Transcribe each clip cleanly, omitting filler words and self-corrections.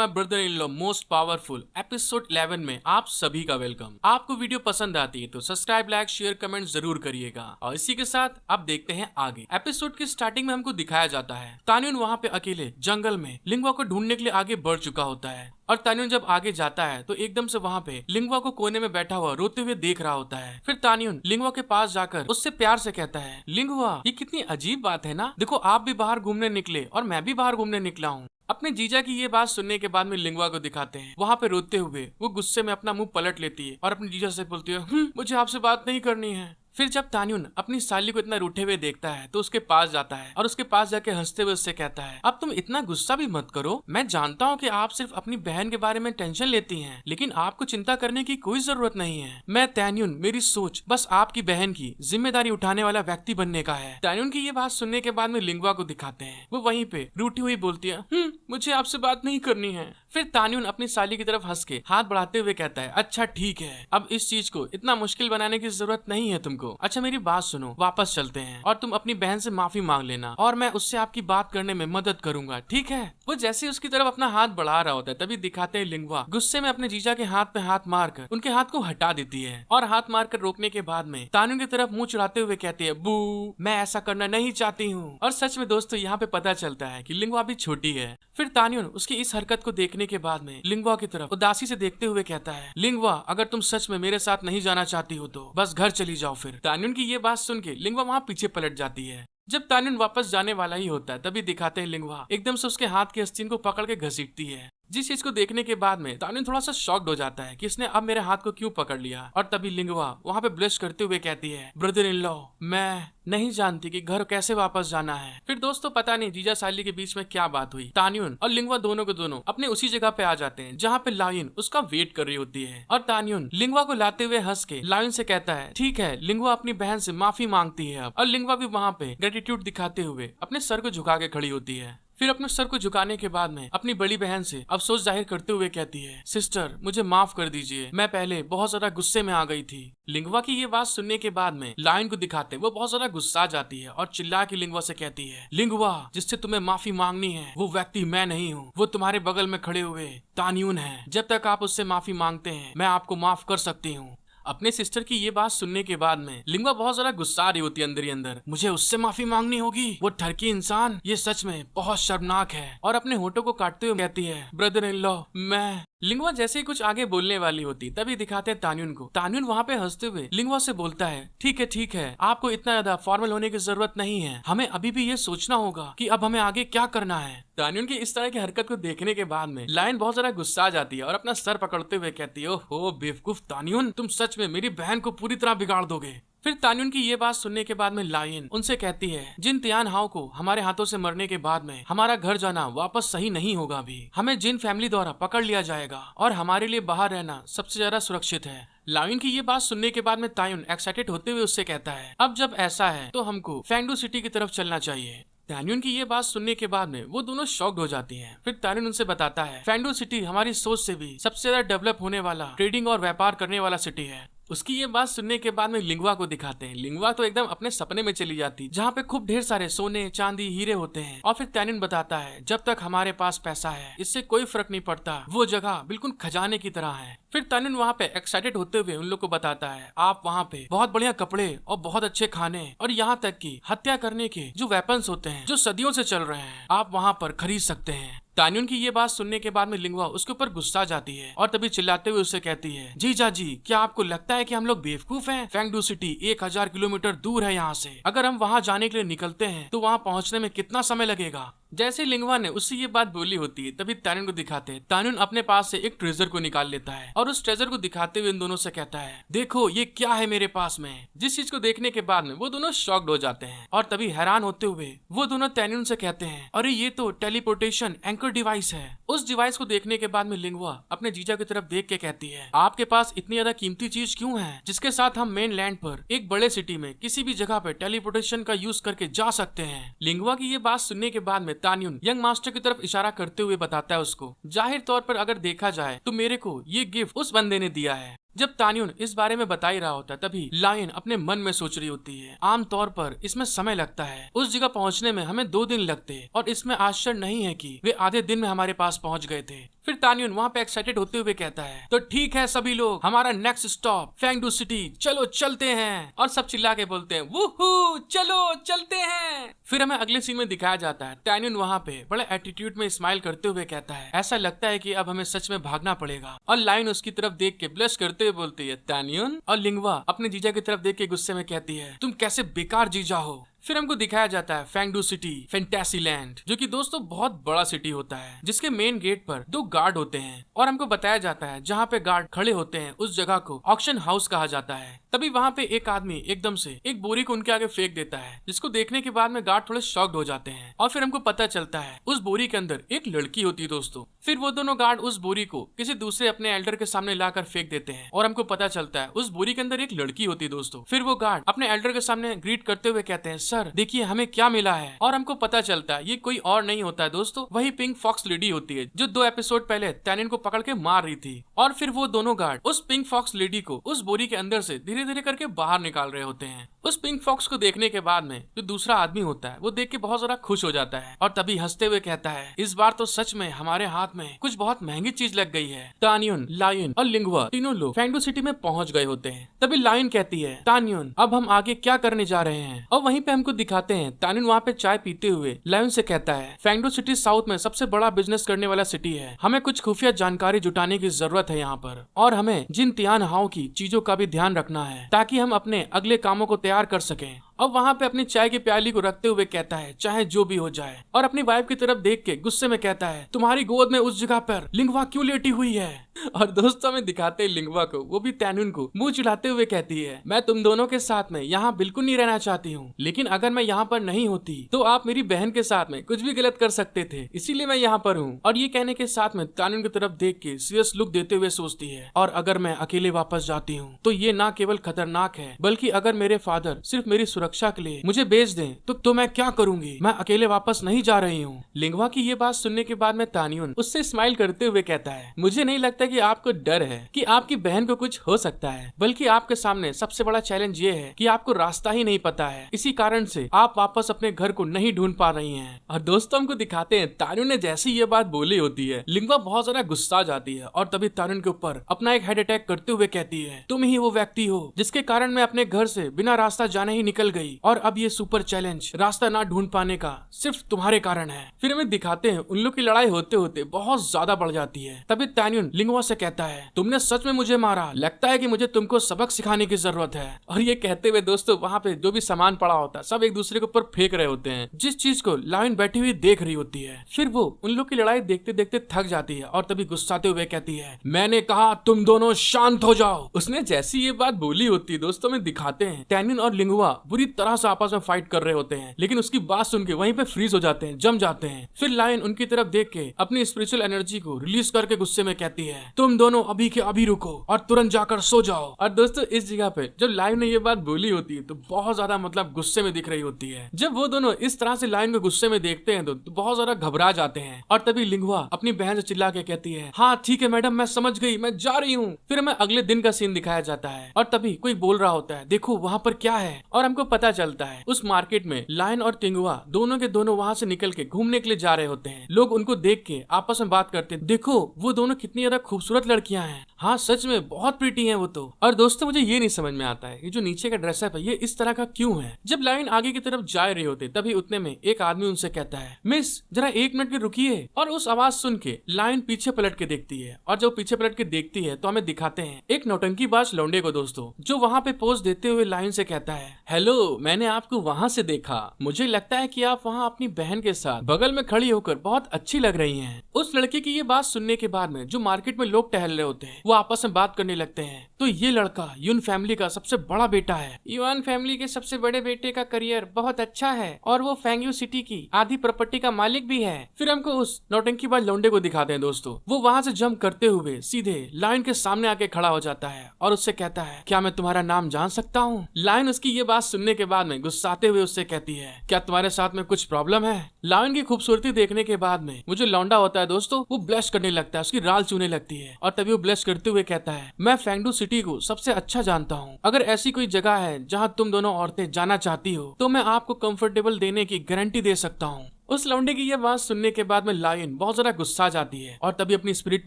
My brother in law most powerful episode 11 में आप सभी का वेलकम। आपको वीडियो पसंद आती है तो सब्सक्राइब, लाइक, शेयर, कमेंट जरूर करिएगा। और इसी के साथ अब देखते हैं आगे। एपिसोड की स्टार्टिंग में हमको दिखाया जाता है तान्युन वहाँ पे अकेले जंगल में लिंगवा को ढूंढने के लिए आगे बढ़ चुका होता है। और तान्युन जब आगे जाता है तो एकदम से वहाँ पे लिंगवा को कोने में बैठा हुआ रोते हुए देख रहा होता है। फिर तान्युन लिंगवा के पास जाकर उससे प्यार से कहता है, लिंगवा ये कितनी अजीब बात है ना, देखो आप भी बाहर घूमने निकले और मैं भी बाहर घूमने निकला हूँ। अपने जीजा की ये बात सुनने के बाद में लिंगवा को दिखाते हैं वहाँ पे रोते हुए। वो गुस्से में अपना मुंह पलट लेती है और अपने जीजा से बोलती है, मुझे आपसे बात नहीं करनी है। फिर जब तान्युन अपनी साली को इतना रूठे हुए देखता है तो उसके पास जाता है और उसके पास जाके हंसते हुए उससे कहता है, अब तुम इतना गुस्सा भी मत करो। मैं जानता हूँ कि आप सिर्फ अपनी बहन के बारे में टेंशन लेती हैं, लेकिन आपको चिंता करने की कोई जरूरत नहीं है। मैं तान्युन, मेरी सोच बस आपकी बहन की जिम्मेदारी उठाने वाला व्यक्ति बनने का है। तान्युन की ये बात सुनने के बाद में लिंगवा को दिखाते हैं वो वहीं पे रूठी हुई बोलती है, मुझे आपसे बात नहीं करनी है। फिर तान्युन अपनी साली की तरफ हंस के हाथ बढ़ाते हुए कहता है, अच्छा ठीक है, अब इस चीज को इतना मुश्किल बनाने की जरूरत नहीं है तुमको। अच्छा मेरी बात सुनो, वापस चलते हैं और तुम अपनी बहन से माफी मांग लेना और मैं उससे आपकी बात करने में मदद करूंगा, ठीक है। वो जैसे उसकी तरफ अपना हाथ बढ़ा रहा होता है तभी दिखाते हैं लिंगवा गुस्से में अपने जीजा के हाथ पे हाथ मारकर उनके हाथ को हटा देती है और हाथ मारकर रोकने के बाद में तान्युन की तरफ मुंह चढ़ाते हुए कहती है, बू मैं ऐसा करना नहीं चाहती हूँ। और सच में दोस्तों यहाँ पे पता चलता है कि लिंगवा भी छोटी है। फिर तान्युन उसकी इस हरकत को देखने के बाद में लिंगवा की तरफ उदासी से देखते हुए कहता है, लिंगवा अगर तुम सच में मेरे साथ नहीं जाना चाहती हो तो बस घर चली जाओ। फिर तान्युन की ये बात सुन के लिंगवा वहाँ पीछे पलट जाती है। जब तान्युन वापस जाने वाला ही होता है तभी दिखाते हैं लिंगवा एकदम से उसके हाथ की आस्तीन को पकड़ के घसीटती है। जिस चीज को देखने के बाद में तान्युन थोड़ा सा शॉक्ड हो जाता है कि इसने अब मेरे हाथ को क्यों पकड़ लिया। और तभी लिंगवा वहाँ पे ब्लश करते हुए कहती है, ब्रदर इन लॉ मैं नहीं जानती कि घर कैसे वापस जाना है। फिर दोस्तों पता नहीं जीजा साली के बीच में क्या बात हुई, तान्युन और लिंगवा दोनों के दोनों अपने उसी जगह पे आ जाते हैं जहाँ पे लाइन उसका वेट कर रही होती है। और तान्युन लिंगवा को लाते हुए हंस के लाइन से कहता है, ठीक है। लिंगवा अपनी बहन से माफी मांगती है अब, और लिंगवा भी वहाँ पे ग्रेटिट्यूड दिखाते हुए अपने सर को झुका के खड़ी होती है। फिर अपने सर को झुकाने के बाद में अपनी बड़ी बहन से अफसोस जाहिर करते हुए कहती है, सिस्टर मुझे माफ कर दीजिए, मैं पहले बहुत ज्यादा गुस्से में आ गई थी। लिंगवा की ये बात सुनने के बाद में लाइन को दिखाते वो बहुत ज्यादा गुस्सा जाती है और चिल्ला के लिंगवा से कहती है, लिंगवा जिससे तुम्हें माफी मांगनी है वो व्यक्ति मैं नहीं हूँ, वो तुम्हारे बगल में खड़े हुए तान्युन है। जब तक आप उससे माफी मांगते हैं मैं आपको माफ कर सकती हूँ। अपने सिस्टर की ये बात सुनने के बाद में लिंगवा बहुत ज्यादा गुस्सा आ रही होती है अंदर ही अंदर, मुझे उससे माफी मांगनी होगी, वो ठरकी इंसान, ये सच में बहुत शर्मनाक है। और अपने होठों को काटते हुए कहती है, ब्रदर इन लॉ मैं। लिंगवा जैसे ही कुछ आगे बोलने वाली होती तभी दिखाते हैं तान्युन को। तान्युन वहाँ पे हंसते हुए लिंगवा से बोलता है, ठीक है, आपको इतना ज्यादा फॉर्मल होने की जरूरत नहीं है, हमें अभी भी ये सोचना होगा कि अब हमें आगे क्या करना है। तान्युन की इस तरह की हरकत को देखने के बाद में लाइन बहुत ज्यादा गुस्सा आ जाती है और अपना सर पकड़ते हुए कहती है, ओहो बेवकूफ तान्युन, तुम सच में मेरी बहन को पूरी तरह बिगाड़ दोगे। फिर तान्युन की ये बात सुनने के बाद में लाइन उनसे कहती है, जिन तियान हाओ को हमारे हाथों से मरने के बाद में हमारा घर जाना वापस सही नहीं होगा भी, हमें जिन फैमिली द्वारा पकड़ लिया जाएगा और हमारे लिए बाहर रहना सबसे ज्यादा सुरक्षित है। लाइन की ये बात सुनने के बाद में तान्युन एक्साइटेड होते हुए उससे कहता है, अब जब ऐसा है तो हमको फेंगडू सिटी की तरफ चलना चाहिए। तान्युन की ये बात सुनने के बाद में वो दोनों शॉक्ड हो जाती हैं। फिर तान्युन उनसे बताता है, फेंगडू सिटी हमारी सोच से भी सबसे ज्यादा डेवलप होने वाला ट्रेडिंग और व्यापार करने वाला सिटी है। उसकी ये बात सुनने के बाद में लिंगवा को दिखाते हैं। लिंगवा तो एकदम अपने सपने में चली जाती जहाँ पे खूब ढेर सारे सोने चांदी हीरे होते हैं। और फिर तान्युन बताता है, जब तक हमारे पास पैसा है इससे कोई फर्क नहीं पड़ता, वो जगह बिल्कुल खजाने की तरह है। फिर तान्युन वहाँ पे एक्साइटेड होते हुए उन लोग को बताता है, आप वहाँ पे बहुत बढ़िया कपड़े और बहुत अच्छे खाने और यहाँ तक कि हत्या करने के जो वेपन्स होते हैं जो सदियों से चल रहे हैं आप वहाँ पर खरीद सकते हैं। तान्युन की ये बात सुनने के बाद में लिंगवा उसके ऊपर गुस्सा जाती है और तभी चिल्लाते हुए उससे कहती है, जीजा जी क्या आपको लगता है कि हम लोग बेवकूफ हैं? फेंगडू सिटी 1000 किलोमीटर दूर है यहाँ से, अगर हम वहाँ जाने के लिए निकलते हैं तो वहाँ पहुँचने में कितना समय लगेगा। जैसे लिंगवा ने उससे ये बात बोली होती है तभी तान्युन को दिखाते हैं। तान्युन अपने पास से एक ट्रेजर को निकाल लेता है और उस ट्रेजर को दिखाते हुए इन दोनों से कहता है, देखो ये क्या है मेरे पास में। जिस चीज को देखने के बाद में वो दोनों शॉक्ड हो जाते हैं और तभी हैरान होते हुए वो दोनों तान्युन से कहते हैं, अरे ये तो टेलीपोर्टेशन एंकर डिवाइस है। उस डिवाइस को देखने के बाद में लिंगवा अपने जीजा की तरफ देख के कहती है, आपके पास इतनी ज्यादा कीमती चीज क्यों है जिसके साथ हम मेन लैंड पर एक बड़े सिटी में किसी भी जगह पे टेलीपोर्टेशन का यूज करके जा सकते हैं। लिंगवा की ये बात सुनने के बाद में तान्युन यंग मास्टर की तरफ इशारा करते हुए बताता है उसको, जाहिर तौर पर अगर देखा जाए तो मेरे को ये गिफ्ट उस बंदे ने दिया है जब तान्युन इस बारे में बता ही रहा होता है तभी लायन अपने मन में सोच रही होती है, आमतौर पर इसमें समय लगता है, उस जगह पहुंचने में हमें 2 दिन लगते और इसमें आश्चर्य नहीं है कि वे आधे दिन में हमारे पास पहुंच गए थे। फिर तान्युन वहाँ पे एक्साइटेड होते हुए कहता है, तो ठीक है सभी लोग, हमारा नेक्स्ट स्टॉप फेंगडू सिटी, चलो चलते हैं। और सब चिल्ला के बोलते हैं, वूहू, चलो चलते हैं। फिर हमें अगले सीन में दिखाया जाता है तान्युन वहाँ पे बड़े एटीट्यूड में स्माइल करते हुए कहता है, ऐसा लगता है कि अब हमें सच में भागना पड़ेगा। और लायन उसकी तरफ देख के ब्लश करते हुए बोलती है, तान्युन। और लिंगवा अपने जीजा की तरफ देख के गुस्से में कहती है, तुम कैसे बेकार जीजा हो। फिर हमको दिखाया जाता है फेंगडू सिटी फैंटेसीलैंड, जो कि दोस्तों बहुत बड़ा सिटी होता है, जिसके मेन गेट पर 2 गार्ड होते हैं। और हमको बताया जाता है जहाँ पे गार्ड खड़े होते हैं उस जगह को ऑक्शन हाउस कहा जाता है। तभी वहाँ पे एक आदमी एकदम से एक बोरी को उनके आगे फेंक देता है, जिसको देखने के बाद में गार्ड थोड़े शॉक्ड हो जाते हैं। और फिर हमको पता चलता है उस बोरी के अंदर एक लड़की होती है दोस्तों। फिर वो दोनों गार्ड उस बोरी को किसी दूसरे अपने एल्डर के सामने लाकर फेंक देते हैं और हमको पता चलता है उस बोरी के अंदर एक लड़की होती है दोस्तों। फिर वो गार्ड अपने एल्डर के सामने ग्रीट करते हुए कहते हैं, सर देखिए हमें क्या मिला है। और हमको पता चलता है ये कोई और नहीं होता है दोस्तों, वही पिंक फॉक्स लेडी होती है जो 2 एपिसोड पहले तान्युन को पकड़ के मार रही थी। और फिर वो दोनों गार्ड उस पिंक फॉक्स लेडी को उस बोरी के अंदर से धीरे धीरे करके बाहर निकाल रहे होते हैं। उस पिंक फॉक्स को देखने के बाद में जो दूसरा आदमी होता है वो देख के बहुत ज्यादा खुश हो जाता है और तभी हंसते हुए कहता है, इस बार तो सच में हमारे हाथ में कुछ बहुत महंगी चीज लग गई है। तान्युन, लायन और लिंगवा तीनों लोग फेंगडू सिटी में पहुंच गए होते हैं। तभी लायन कहती है, तान्युन अब हम आगे क्या करने जा रहे हैं। और वहीं पे हमको दिखाते हैं तान्युन वहाँ पे चाय पीते हुए लायन से कहता है, फेंगडू सिटी साउथ में सबसे बड़ा बिजनेस करने वाला सिटी है, हमें कुछ खुफिया जानकारी जुटाने की जरूरत है यहाँ पर, और हमें जिन तियान हाओ की चीजों का भी ध्यान रखना है ताकि हम अपने अगले कामों को तैयार कर सकें। अब वहाँ पे अपनी चाय की प्याली को रखते हुए कहता है, चाहे जो भी हो जाए। और अपनी वाइफ की तरफ देख के गुस्से में कहता है, तुम्हारी गोद में उस जगह पर लिंगवा क्यों लेटी हुई है। और दोस्तों में दिखाते हैं लिंगवा को, वो भी तान्युन को मुंह चिढ़ाते हुए कहती है, मैं तुम दोनों के साथ में यहाँ बिल्कुल नहीं रहना चाहती हूँ, लेकिन अगर मैं यहाँ पर नहीं होती तो आप मेरी बहन के साथ में कुछ भी गलत कर सकते थे, इसीलिए मैं यहाँ पर हूँ। और ये कहने के साथ में तान्युन की तरफ देख के सीरियस लुक देते हुए सोचती है, और अगर मैं अकेले वापस जाती हूँ तो ये ना केवल खतरनाक है, बल्कि अगर मेरे फादर सिर्फ मेरी सुरक्षा के लिए मुझे बेच दें तो मैं क्या करूंगी, मैं अकेले वापस नहीं जा रही हूँ। लिंगवा की ये बात सुनने के बाद में तान्युन उससे स्माइल करते हुए कहता है, मुझे नहीं लगता कि आपको डर है कि आपकी बहन को कुछ हो सकता है, बल्कि आपके सामने सबसे बड़ा चैलेंज ये है कि आपको रास्ता ही नहीं पता है, इसी कारण से आप वापस अपने घर को नहीं ढूंढ पा रही हैं। और दोस्तों हमको दिखाते हैं तान्युन ने जैसी ये बात बोली होती है, लिंगवा बहुत ज्यादा गुस्सा जाती है और तभी तान्युन के ऊपर अपना एक हेड अटैक करते हुए कहती है, तुम ही वो व्यक्ति हो जिसके कारण मैं अपने घर से बिना रास्ता जाने ही निकल गई, और अब ये सुपर चैलेंज रास्ता ना ढूंढ पाने का सिर्फ तुम्हारे कारण है। फिर हमें दिखाते हैं उन लोग की लड़ाई होते होते बहुत ज्यादा बढ़ जाती है। तभी तान्युन लिंगवा से कहता है, तुमने सच में मुझे मारा, लगता है कि मुझे तुमको सबक सिखाने की जरूरत है। और ये कहते हुए दोस्तों वहाँ पे जो भी सामान पड़ा होता है सब एक दूसरे के ऊपर फेंक रहे होते हैं, जिस चीज को लायन बैठी हुई देख रही होती है। फिर वो उन लोग की लड़ाई देखते देखते थक जाती है और तभी गुस्साते हुए कहती है, मैंने कहा तुम दोनों शांत हो जाओ। उसने जैसी ये बात बोली होती है दोस्तों में दिखाते हैं तान्युन और लिंगवा बुरी तरह से आपस में फाइट कर रहे होते हैं, लेकिन उसकी बात सुन के वहीं पे फ्रीज हो जाते हैं, जम जाते हैं। फिर लायन उनकी तरफ देख के अपनी स्पिरिचुअल एनर्जी को रिलीज करके गुस्से में कहती है, तुम दोनों अभी के अभी रुको और तुरंत जाकर सो जाओ। और दोस्तों इस जगह पे जब लायन ने ये बात बोली होती है तो बहुत ज्यादा मतलब गुस्से में दिख रही होती है। जब वो दोनों इस तरह से लायन को गुस्से में देखते हैं तो बहुत ज्यादा घबरा जाते हैं। और तभी लिंगवा अपनी बहन से चिल्ला के कहती है, हाँ ठीक है मैडम, मैं समझ गई, मैं जा रही हूँ। फिर हमें अगले दिन का सीन दिखाया जाता है और तभी कोई बोल रहा होता है, देखो वहाँ पर क्या है। और हमको पता चलता है उस मार्केट में लायन और तिंगुआ दोनों के दोनों वहाँ से निकल के घूमने के लिए जा रहे होते हैं। लोग उनको देख के आपस में बात करते हैं, देखो वो दोनों कितनी ज्यादा खूबसूरत लड़कियां हैं, हाँ सच में बहुत प्रीटी हैं वो तो। और दोस्तों मुझे ये नहीं समझ में आता है ये जो नीचे का ड्रेसअप है ये इस तरह का क्यों है। जब लायन आगे की तरफ जा रहे होते तभी उतने में एक आदमी उनसे कहता है, मिस जरा 1 मिनट के रुकिए। और उस आवाज सुन के लायन पीछे पलट के देखती है और जब पीछे पलट के देखती है तो हमें दिखाते हैं एक नौटंकीबाज लौंडे को दोस्तों, जो वहाँ पे पोज देते हुए लायन से कहता है, हेलो मैंने आपको वहाँ से देखा, मुझे लगता है कि आप वहाँ अपनी बहन के साथ बगल में खड़ी होकर बहुत अच्छी लग रही हैं। उस लड़के की ये बात सुनने के बाद में जो मार्केट में लोग टहल रहे होते हैं वो आपस में बात करने लगते हैं, तो ये लड़का युन फैमिली का सबसे बड़ा बेटा है। युन फैमिली के सबसे बड़े बेटे का करियर बहुत अच्छा है और वो फेंगयू सिटी की आधी प्रॉपर्टी का मालिक भी है। फिर हमको उस नौटंकीबाज लौंडे को दिखाते हैं दोस्तों, वो वहाँ से जंप करते हुए सीधे लायन के सामने आके खड़ा हो जाता है और उससे कहता है, क्या मैं तुम्हारा नाम जान सकता हूँ। लायन उसकी ये बात सुनने के बाद में गुस्साते हुए उससे कहती है, क्या तुम्हारे साथ में कुछ प्रॉब्लम है। लायन की खूबसूरती देखने के बाद में वो जो लौंडा होता है दोस्तों वो ब्लश करने लगता है, उसकी राल चूने लगती है और तभी वो ब्लश करते करते हुए कहता है, मैं फेंगडू सिटी को सबसे अच्छा जानता हूँ। अगर ऐसी कोई जगह है जहाँ तुम दोनों औरतें जाना चाहती हो तो मैं आपको कंफर्टेबल देने की गारंटी दे सकता हूँ। उस लौंडे की ये बात सुनने के बाद में लायन बहुत ज्यादा गुस्सा जाती है और तभी अपनी स्पिरिट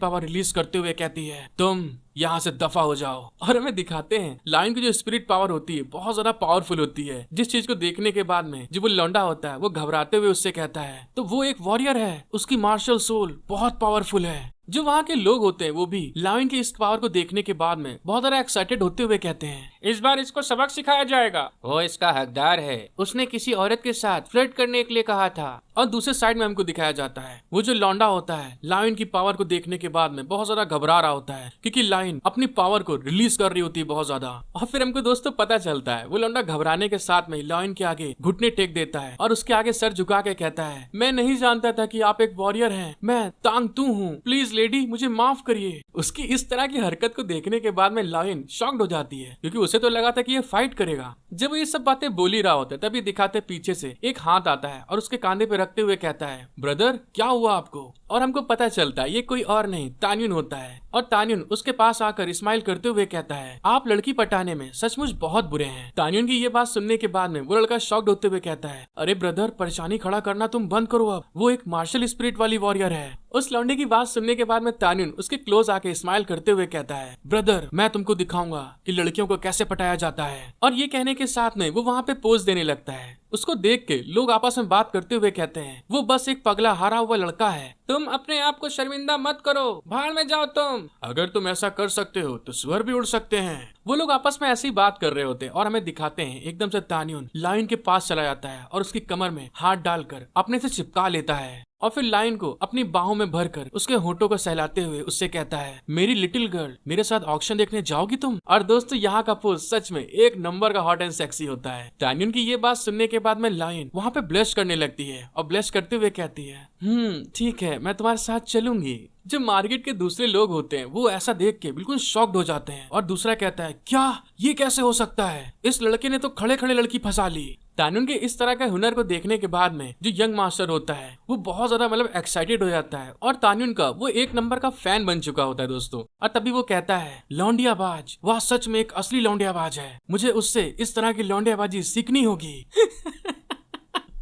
पावर रिलीज करते हुए कहती है, तुम यहाँ से दफा हो जाओ। और हमें दिखाते हैं लायन की जो स्पिरिट पावर होती है बहुत ज्यादा पावरफुल होती है, जिस चीज को देखने के बाद में जो वो लौंडा होता है वो घबराते हुए उससे कहता है, तो वो एक वॉरियर है, उसकी मार्शल सोल बहुत पावरफुल है। जो वहाँ के लोग होते हैं वो भी लायन की इस पावर को देखने के बाद में बहुत ज्यादा एक्साइटेड होते हुए कहते हैं, इस बार इसको सबक सिखाया जाएगा, वो इसका हकदार है, उसने किसी औरत के साथ फ्लर्ट करने के लिए कहा था। और दूसरे साइड में हमको दिखाया जाता है वो जो लौंडा होता है लायन की पावर को देखने के बाद में बहुत ज्यादा घबरा रहा होता है, क्योंकि लायन अपनी पावर को रिलीज कर रही होती है बहुत ज्यादा। और फिर हमको दोस्तों पता चलता है वो लौंडा घबराने के साथ में लायन के आगे घुटने टेक देता है और उसके आगे सर झुका के कहता है, मैं नहीं जानता था कि आप एक वॉरियर हैं, मैं तांग तू हूँ, प्लीज लेडी मुझे माफ करिए। उसकी इस तरह की हरकत को देखने के बाद में लायन शॉक्ड हो जाती है, क्योंकि उसे तो लगा था कि ये फाइट करेगा। जब वो ये सब बातें बोल ही रहा होता है तभी दिखाते पीछे से एक हाथ आता है और उसके कांधे पे रखते हुए कहता है, ब्रदर क्या हुआ आपको? और हमको पता चलता है ये कोई और नहीं तान्युन होता है। और तान्युन उसके पास आकर स्माइल करते हुए कहता है, आप लड़की पटाने में सचमुच बहुत बुरे हैं। तान्युन की ये बात सुनने के बाद में वो लड़का शॉक्ड होते हुए कहता है, अरे ब्रदर परेशानी खड़ा करना तुम बंद करो, अब वो एक मार्शल स्पिरिट वाली वॉरियर है। उस लौंडे की बात सुनने के बाद में तान्युन उसके क्लोज आके स्माइल करते हुए कहता है, ब्रदर मैं तुमको दिखाऊंगा कि लड़कियों को कैसे पटाया जाता है। और ये कहने के साथ में वो वहाँ पे पोज देने लगता है। उसको देख के लोग आपस में बात करते हुए कहते हैं, वो बस एक पगला हारा हुआ लड़का है, तुम अपने आप को शर्मिंदा मत करो, भाड़ में जाओ तुम, अगर तुम ऐसा कर सकते हो तो स्वर भी उड़ सकते हैं। वो लोग आपस में ऐसी बात कर रहे होते हैं और हमें दिखाते हैं एकदम से तान्युन लायन के पास चला जाता है और उसकी कमर में हाथ डालकर अपने से चिपका लेता है और फिर लायन को अपनी बाहों में भरकर उसके होठों को सहलाते हुए उससे कहता है, मेरी लिटिल गर्ल मेरे साथ ऑक्शन देखने जाओगी तुम? और दोस्तों यहाँ का पोज सच में एक नंबर का हॉट एंड सेक्सी होता है। तान्युन की ये बात सुनने के बाद में लायन वहाँ पे ब्लश करने लगती है और ब्लश करते हुए कहती है, ठीक है मैं तुम्हारे साथ चलूंगी। जो मार्केट के दूसरे लोग होते हैं वो ऐसा देख के बिल्कुल शॉक्ड हो जाते हैं और दूसरा कहता है, क्या ये कैसे हो सकता है, इस लड़के ने तो खड़े खड़े लड़की फंसा ली। तान्युन के इस तरह के हुनर को देखने के बाद में जो यंग मास्टर होता है वो बहुत ज्यादा मतलब एक्साइटेड हो जाता है और तान्युन का वो एक नंबर का फैन बन चुका होता है दोस्तों। और तभी वो कहता है, लौंडियाबाज, वह सच में एक असली लौंडियाबाज है, मुझे उससे इस तरह की लौंडियाबाजी सीखनी होगी।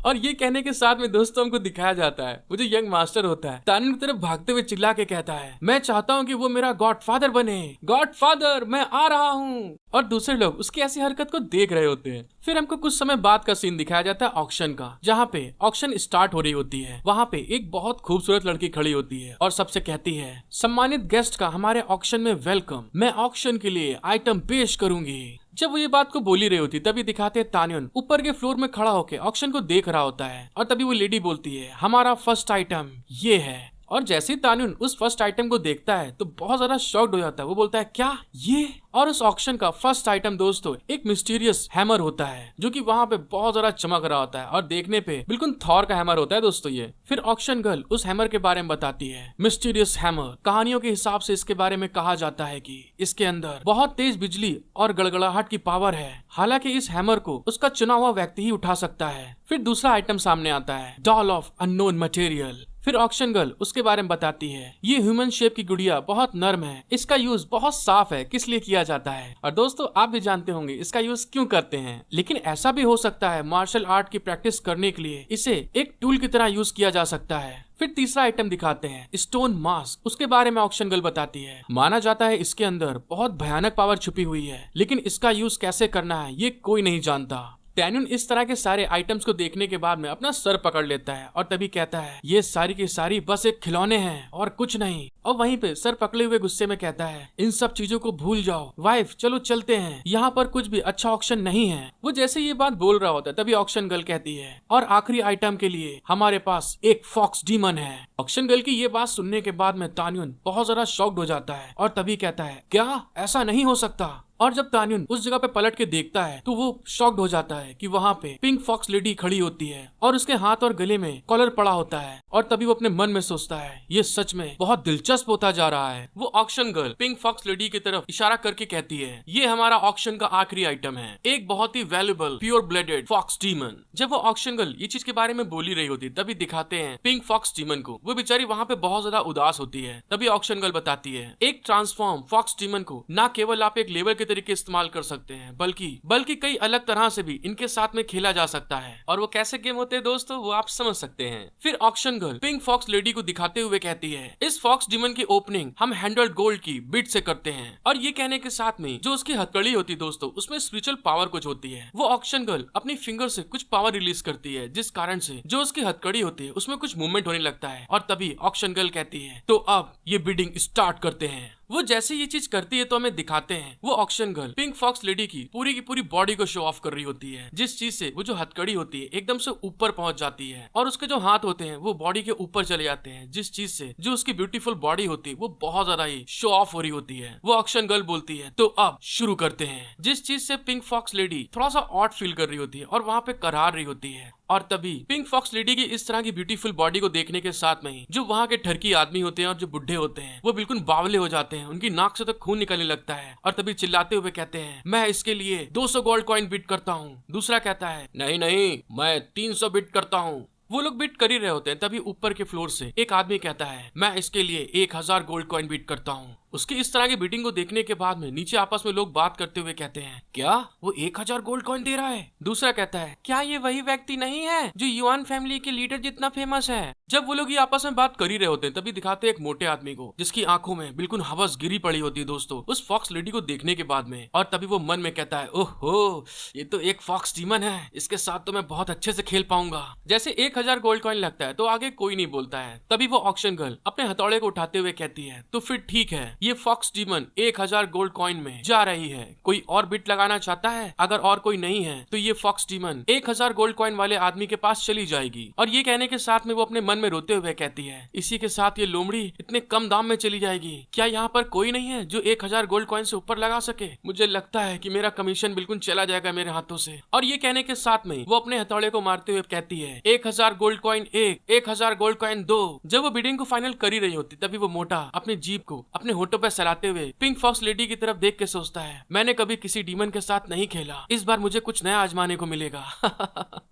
और ये कहने के साथ में दोस्तों हमको दिखाया जाता है वो जो यंग मास्टर होता है तान्युन की तरफ भागते हुए चिल्ला के कहता है, मैं चाहता हूँ कि वो मेरा गॉडफादर बने, गॉडफादर मैं आ रहा हूँ। और दूसरे लोग उसकी ऐसी हरकत को देख रहे होते हैं। फिर हमको कुछ समय बाद का सीन दिखाया जाता है ऑक्शन का, जहाँ पे ऑक्शन स्टार्ट हो रही होती है। वहाँ पे एक बहुत खूबसूरत लड़की खड़ी होती है और सबसे कहती है, सम्मानित गेस्ट का हमारे ऑक्शन में वेलकम, मैं ऑक्शन के लिए आइटम पेश करूंगी। जब वो ये बात को बोली रही होती तभी दिखाते हैं तान्युन ऊपर के फ्लोर में खड़ा होकर ऑक्शन को देख रहा होता है और तभी वो लेडी बोलती है, हमारा फर्स्ट आइटम ये है। और जैसे ही तान्युन उस फर्स्ट आइटम को देखता है तो बहुत ज्यादा शॉक्ड हो जाता है। वो बोलता है, क्या ये? और उस ऑक्शन का फर्स्ट आइटम दोस्तों एक मिस्टीरियस हैमर होता है जो कि वहाँ पे बहुत ज्यादा चमक रहा होता है और देखने पे बिल्कुल थॉर का हैमर होता है दोस्तों ये। फिर ऑक्शन गर्ल उस हैमर के बारे में बताती है, मिस्टीरियस हैमर, कहानियों के हिसाब से इसके बारे में कहा जाता है कि इसके अंदर बहुत तेज बिजली और गड़गड़ाहट की पावर है। हालांकि इस हैमर को उसका चुना हुआ व्यक्ति ही उठा सकता है। फिर दूसरा आइटम सामने आता है, डॉल ऑफ अननोन मटेरियल। फिर ऑक्शन गर्ल उसके बारे में बताती है, ये ह्यूमन शेप की गुड़िया बहुत नर्म है, इसका यूज बहुत साफ है, किस लिए किया जाता है। और दोस्तों आप भी जानते होंगे इसका यूज क्यों करते हैं, लेकिन ऐसा भी हो सकता है मार्शल आर्ट की प्रैक्टिस करने के लिए इसे एक टूल की तरह यूज किया जा सकता है। फिर तीसरा आइटम दिखाते हैं, स्टोन मास्क। उसके बारे में ऑक्शन गर्ल बताती है, माना जाता है इसके अंदर बहुत भयानक पावर छुपी हुई है, लेकिन इसका यूज कैसे करना है ये कोई नहीं जानता। तान्युन इस तरह के सारे आइटम्स को देखने के बाद में अपना सर पकड़ लेता है और तभी कहता है, ये सारी की सारी बस एक खिलौने हैं और कुछ नहीं। और वहीं पे सर पकड़े हुए गुस्से में कहता है, इन सब चीजों को भूल जाओ वाइफ, चलो चलते हैं, यहाँ पर कुछ भी अच्छा ऑक्शन नहीं है। वो जैसे ये बात बोल रहा होता है तभी ऑक्शन गर्ल कहती है, और आखिरी आइटम के लिए हमारे पास एक फॉक्स डीमन है। ऑक्शन गर्ल की ये बात सुनने के बाद में तान्युन बहुत ज्यादा शॉक्ड हो जाता है और तभी कहता है, क्या ऐसा नहीं हो सकता, और जब तान्युन उस जगह पे पलट के देखता है तो वो शॉक्ड हो जाता है कि वहाँ पे पिंक फॉक्स लेडी खड़ी होती है और उसके हाथ और गले में कॉलर पड़ा होता है। और तभी वो अपने मन में सोचता है ये सच में बहुत दिलचस्प होता जा रहा है। वो auction girl pink fox lady की तरफ इशारा करके कहती है ये हमारा ऑक्शन का आखिरी आइटम है, एक बहुत ही valuable pure blooded fox demon. जब वो ऑक्शन गर्ल ये चीज के बारे में बोली रही होती तभी दिखाते हैं पिंक फॉक्स डीमन को। वो बेचारी वहाँ पे बहुत ज्यादा उदास होती है। तभी ऑक्शन गर्ल बताती है एक ट्रांसफॉर्म फॉक्स डीमन को न केवल आप एक लेबर के तरीके इस्तेमाल कर सकते हैं बल्कि कई अलग तरह से भी इनके साथ में खेला जा सकता है। और वो कैसे गेम होते हैं दोस्तों वो आप समझ सकते हैं। फिर auction girl pink fox lady को दिखाते हुए कहती है इस फॉक्स डीमन की ओपनिंग हम हैंडल्ड गोल्ड की बिट से करते हैं। और ये कहने के साथ में जो उसकी हथकड़ी होती है दोस्तों उसमें स्पिरिचुअल पावर कुछ होती है। वो ऑक्शन गर्ल अपनी फिंगर से कुछ पावर रिलीज करती है जिस कारण से जो उसकी हथकड़ी होती है उसमें कुछ मूवमेंट होने लगता है। और तभी ऑक्शन गर्ल कहती है तो अब ये बिडिंग स्टार्ट करते हैं। वो जैसे ये चीज करती है तो हमें दिखाते हैं वो auction girl pink fox lady की पूरी बॉडी को शो ऑफ कर रही होती है, जिस चीज से वो जो हथकड़ी होती है एकदम से ऊपर पहुंच जाती है और उसके जो हाथ होते हैं वो बॉडी के ऊपर चले जाते हैं, जिस चीज से जो उसकी ब्यूटीफुल बॉडी होती है वो बहुत ज्यादा ही शो ऑफ हो रही होती है। वो ऑक्शन गर्ल बोलती है तो अब शुरू करते हैं, जिस चीज से पिंक फॉक्स लेडी थोड़ा सा ऑड फील कर रही होती है और वहाँ पे करार रही होती है। और तभी पिंक फॉक्स लेडी की इस तरह की ब्यूटीफुल बॉडी को देखने के साथ में ही जो वहाँ के ठरकी आदमी होते हैं और जो बुढ़े होते हैं वो बिल्कुल बावले हो जाते हैं, उनकी नाक से तो खून निकलने लगता है। और तभी चिल्लाते हुए कहते हैं मैं इसके लिए 200 गोल्ड कॉइन बिट करता हूँ। दूसरा कहता है नहीं नहीं मैं 300 बिट करता हूँ। वो लोग बिट कर ही रहे होते हैं तभी ऊपर के फ्लोर से एक आदमी कहता है मैं इसके लिए 1000 गोल्ड कॉइन बिट करता हूँ। उसकी इस तरह की बीटिंग को देखने के बाद में नीचे आपस में लोग बात करते हुए कहते हैं क्या वो 1000 गोल्ड कॉइन दे रहा है। दूसरा कहता है क्या ये वही व्यक्ति नहीं है जो युआन फैमिली के लीडर जितना फेमस है। जब वो लोग ये आपस में बात कर ही रहे होते हैं तभी दिखाते हैं एक मोटे आदमी को जिसकी आंखों में बिल्कुल हवस गिरी पड़ी होती है दोस्तों उस फॉक्स लेडी को देखने के बाद में। और तभी वो मन में कहता है ओहो ये तो एक फॉक्स डीमन है, इसके साथ तो मैं बहुत अच्छे से खेल पाऊंगा। जैसे 1000 गोल्ड कॉइन लगता है तो आगे कोई नहीं बोलता है। तभी वो ऑक्शन गर्ल अपने हथौड़े को उठाते हुए कहती है तो फिर ठीक है ये फॉक्स डीमन 1000 गोल्ड कॉइन में जा रही है, कोई और बिट लगाना चाहता है? अगर और कोई नहीं है तो ये फॉक्स डीमन 1000 गोल्ड कॉइन वाले आदमी के पास चली जाएगी। और ये कहने के साथ में वो अपने मन में रोते हुए कहती है इसी के साथ ये लोमड़ी इतने कम दाम में चली जाएगी। क्या यहाँ पर कोई नहीं है जो 1000 गोल्ड कॉइन से ऊपर लगा सके? मुझे लगता है कि मेरा कमीशन बिल्कुल चला जाएगा मेरे हाथों से। और ये कहने के साथ में वो अपने हथौड़े को मारते हुए कहती है 1000 गोल्ड कॉइन 1000 गोल्ड कॉइन 2। जब वो बिडिंग को फाइनल कर ही रही होती तभी वो मोटा अपने जीप को अपने होठों पर सलाते हुए पिंक फॉक्स लेडी की तरफ देख के सोचता है मैंने कभी किसी डीमन के साथ नहीं खेला, इस बार मुझे कुछ नया आजमाने को मिलेगा।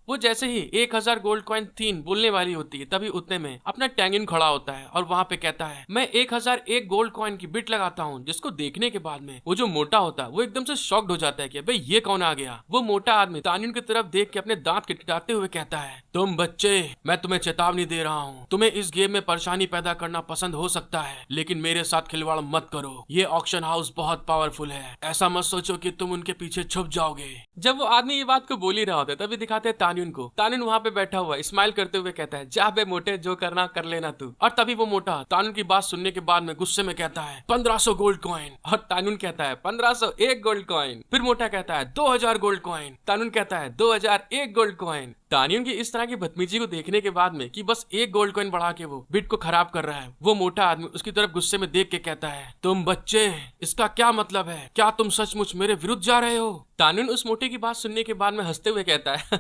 वो जैसे ही 1000 गोल्ड कॉइन 3 बोलने वाली होती है तभी उतने में अपना टैंगिन खड़ा होता है और वहाँ पे कहता है मैं 1001 गोल्ड कॉइन की बिट लगाता हूँ। जिसको देखने के बाद में वो जो मोटा होता है वो एकदम से शॉक्ड हो जाता है कि भाई ये कौन आ गया। वो मोटा आदमी तान्युन की तरफ देख के अपने दांत खिटखिटाते हुए कहता है तुम बच्चे मैं तुम्हें चेतावनी दे रहा हूँ, तुम्हें इस गेम में परेशानी पैदा करना पसंद हो सकता है लेकिन मेरे साथ खिलवाड़ मत करो। ये ऑक्शन हाउस बहुत पावरफुल है, ऐसा मत सोचो कि तुम उनके पीछे छुप जाओगे। जब वो आदमी ये बात को बोल ही रहा होता है तभी दिखाते हैं तान्युन को। तान्युन वहाँ पे बैठा हुआ स्माइल करते हुए कहता है जा बे मोटे जो करना कर लेना तू। और तभी वो मोटा तान्युन की बात सुनने के बाद में गुस्से में कहता है 1500 गोल्ड कॉइन। और तान्युन कहता है 1501 गोल्ड कॉइन। फिर मोटा कहता है 2000 गोल्ड कॉइन। तान्युन कहता है 2001 गोल्ड कॉइन। तान्युन की इस तरह की बदतमीजी को देखने के बाद में कि बस 1 गोल्ड कॉइन बढ़ा के वो बिट को खराब कर रहा है, वो मोटा आदमी उसकी तरफ गुस्से में देख के कहता है तुम बच्चे इसका क्या मतलब है, क्या तुम सचमुच मेरे विरुद्ध जा रहे हो? तान्युन उस मोटे की बात सुनने के बाद में हंसते हुए कहता है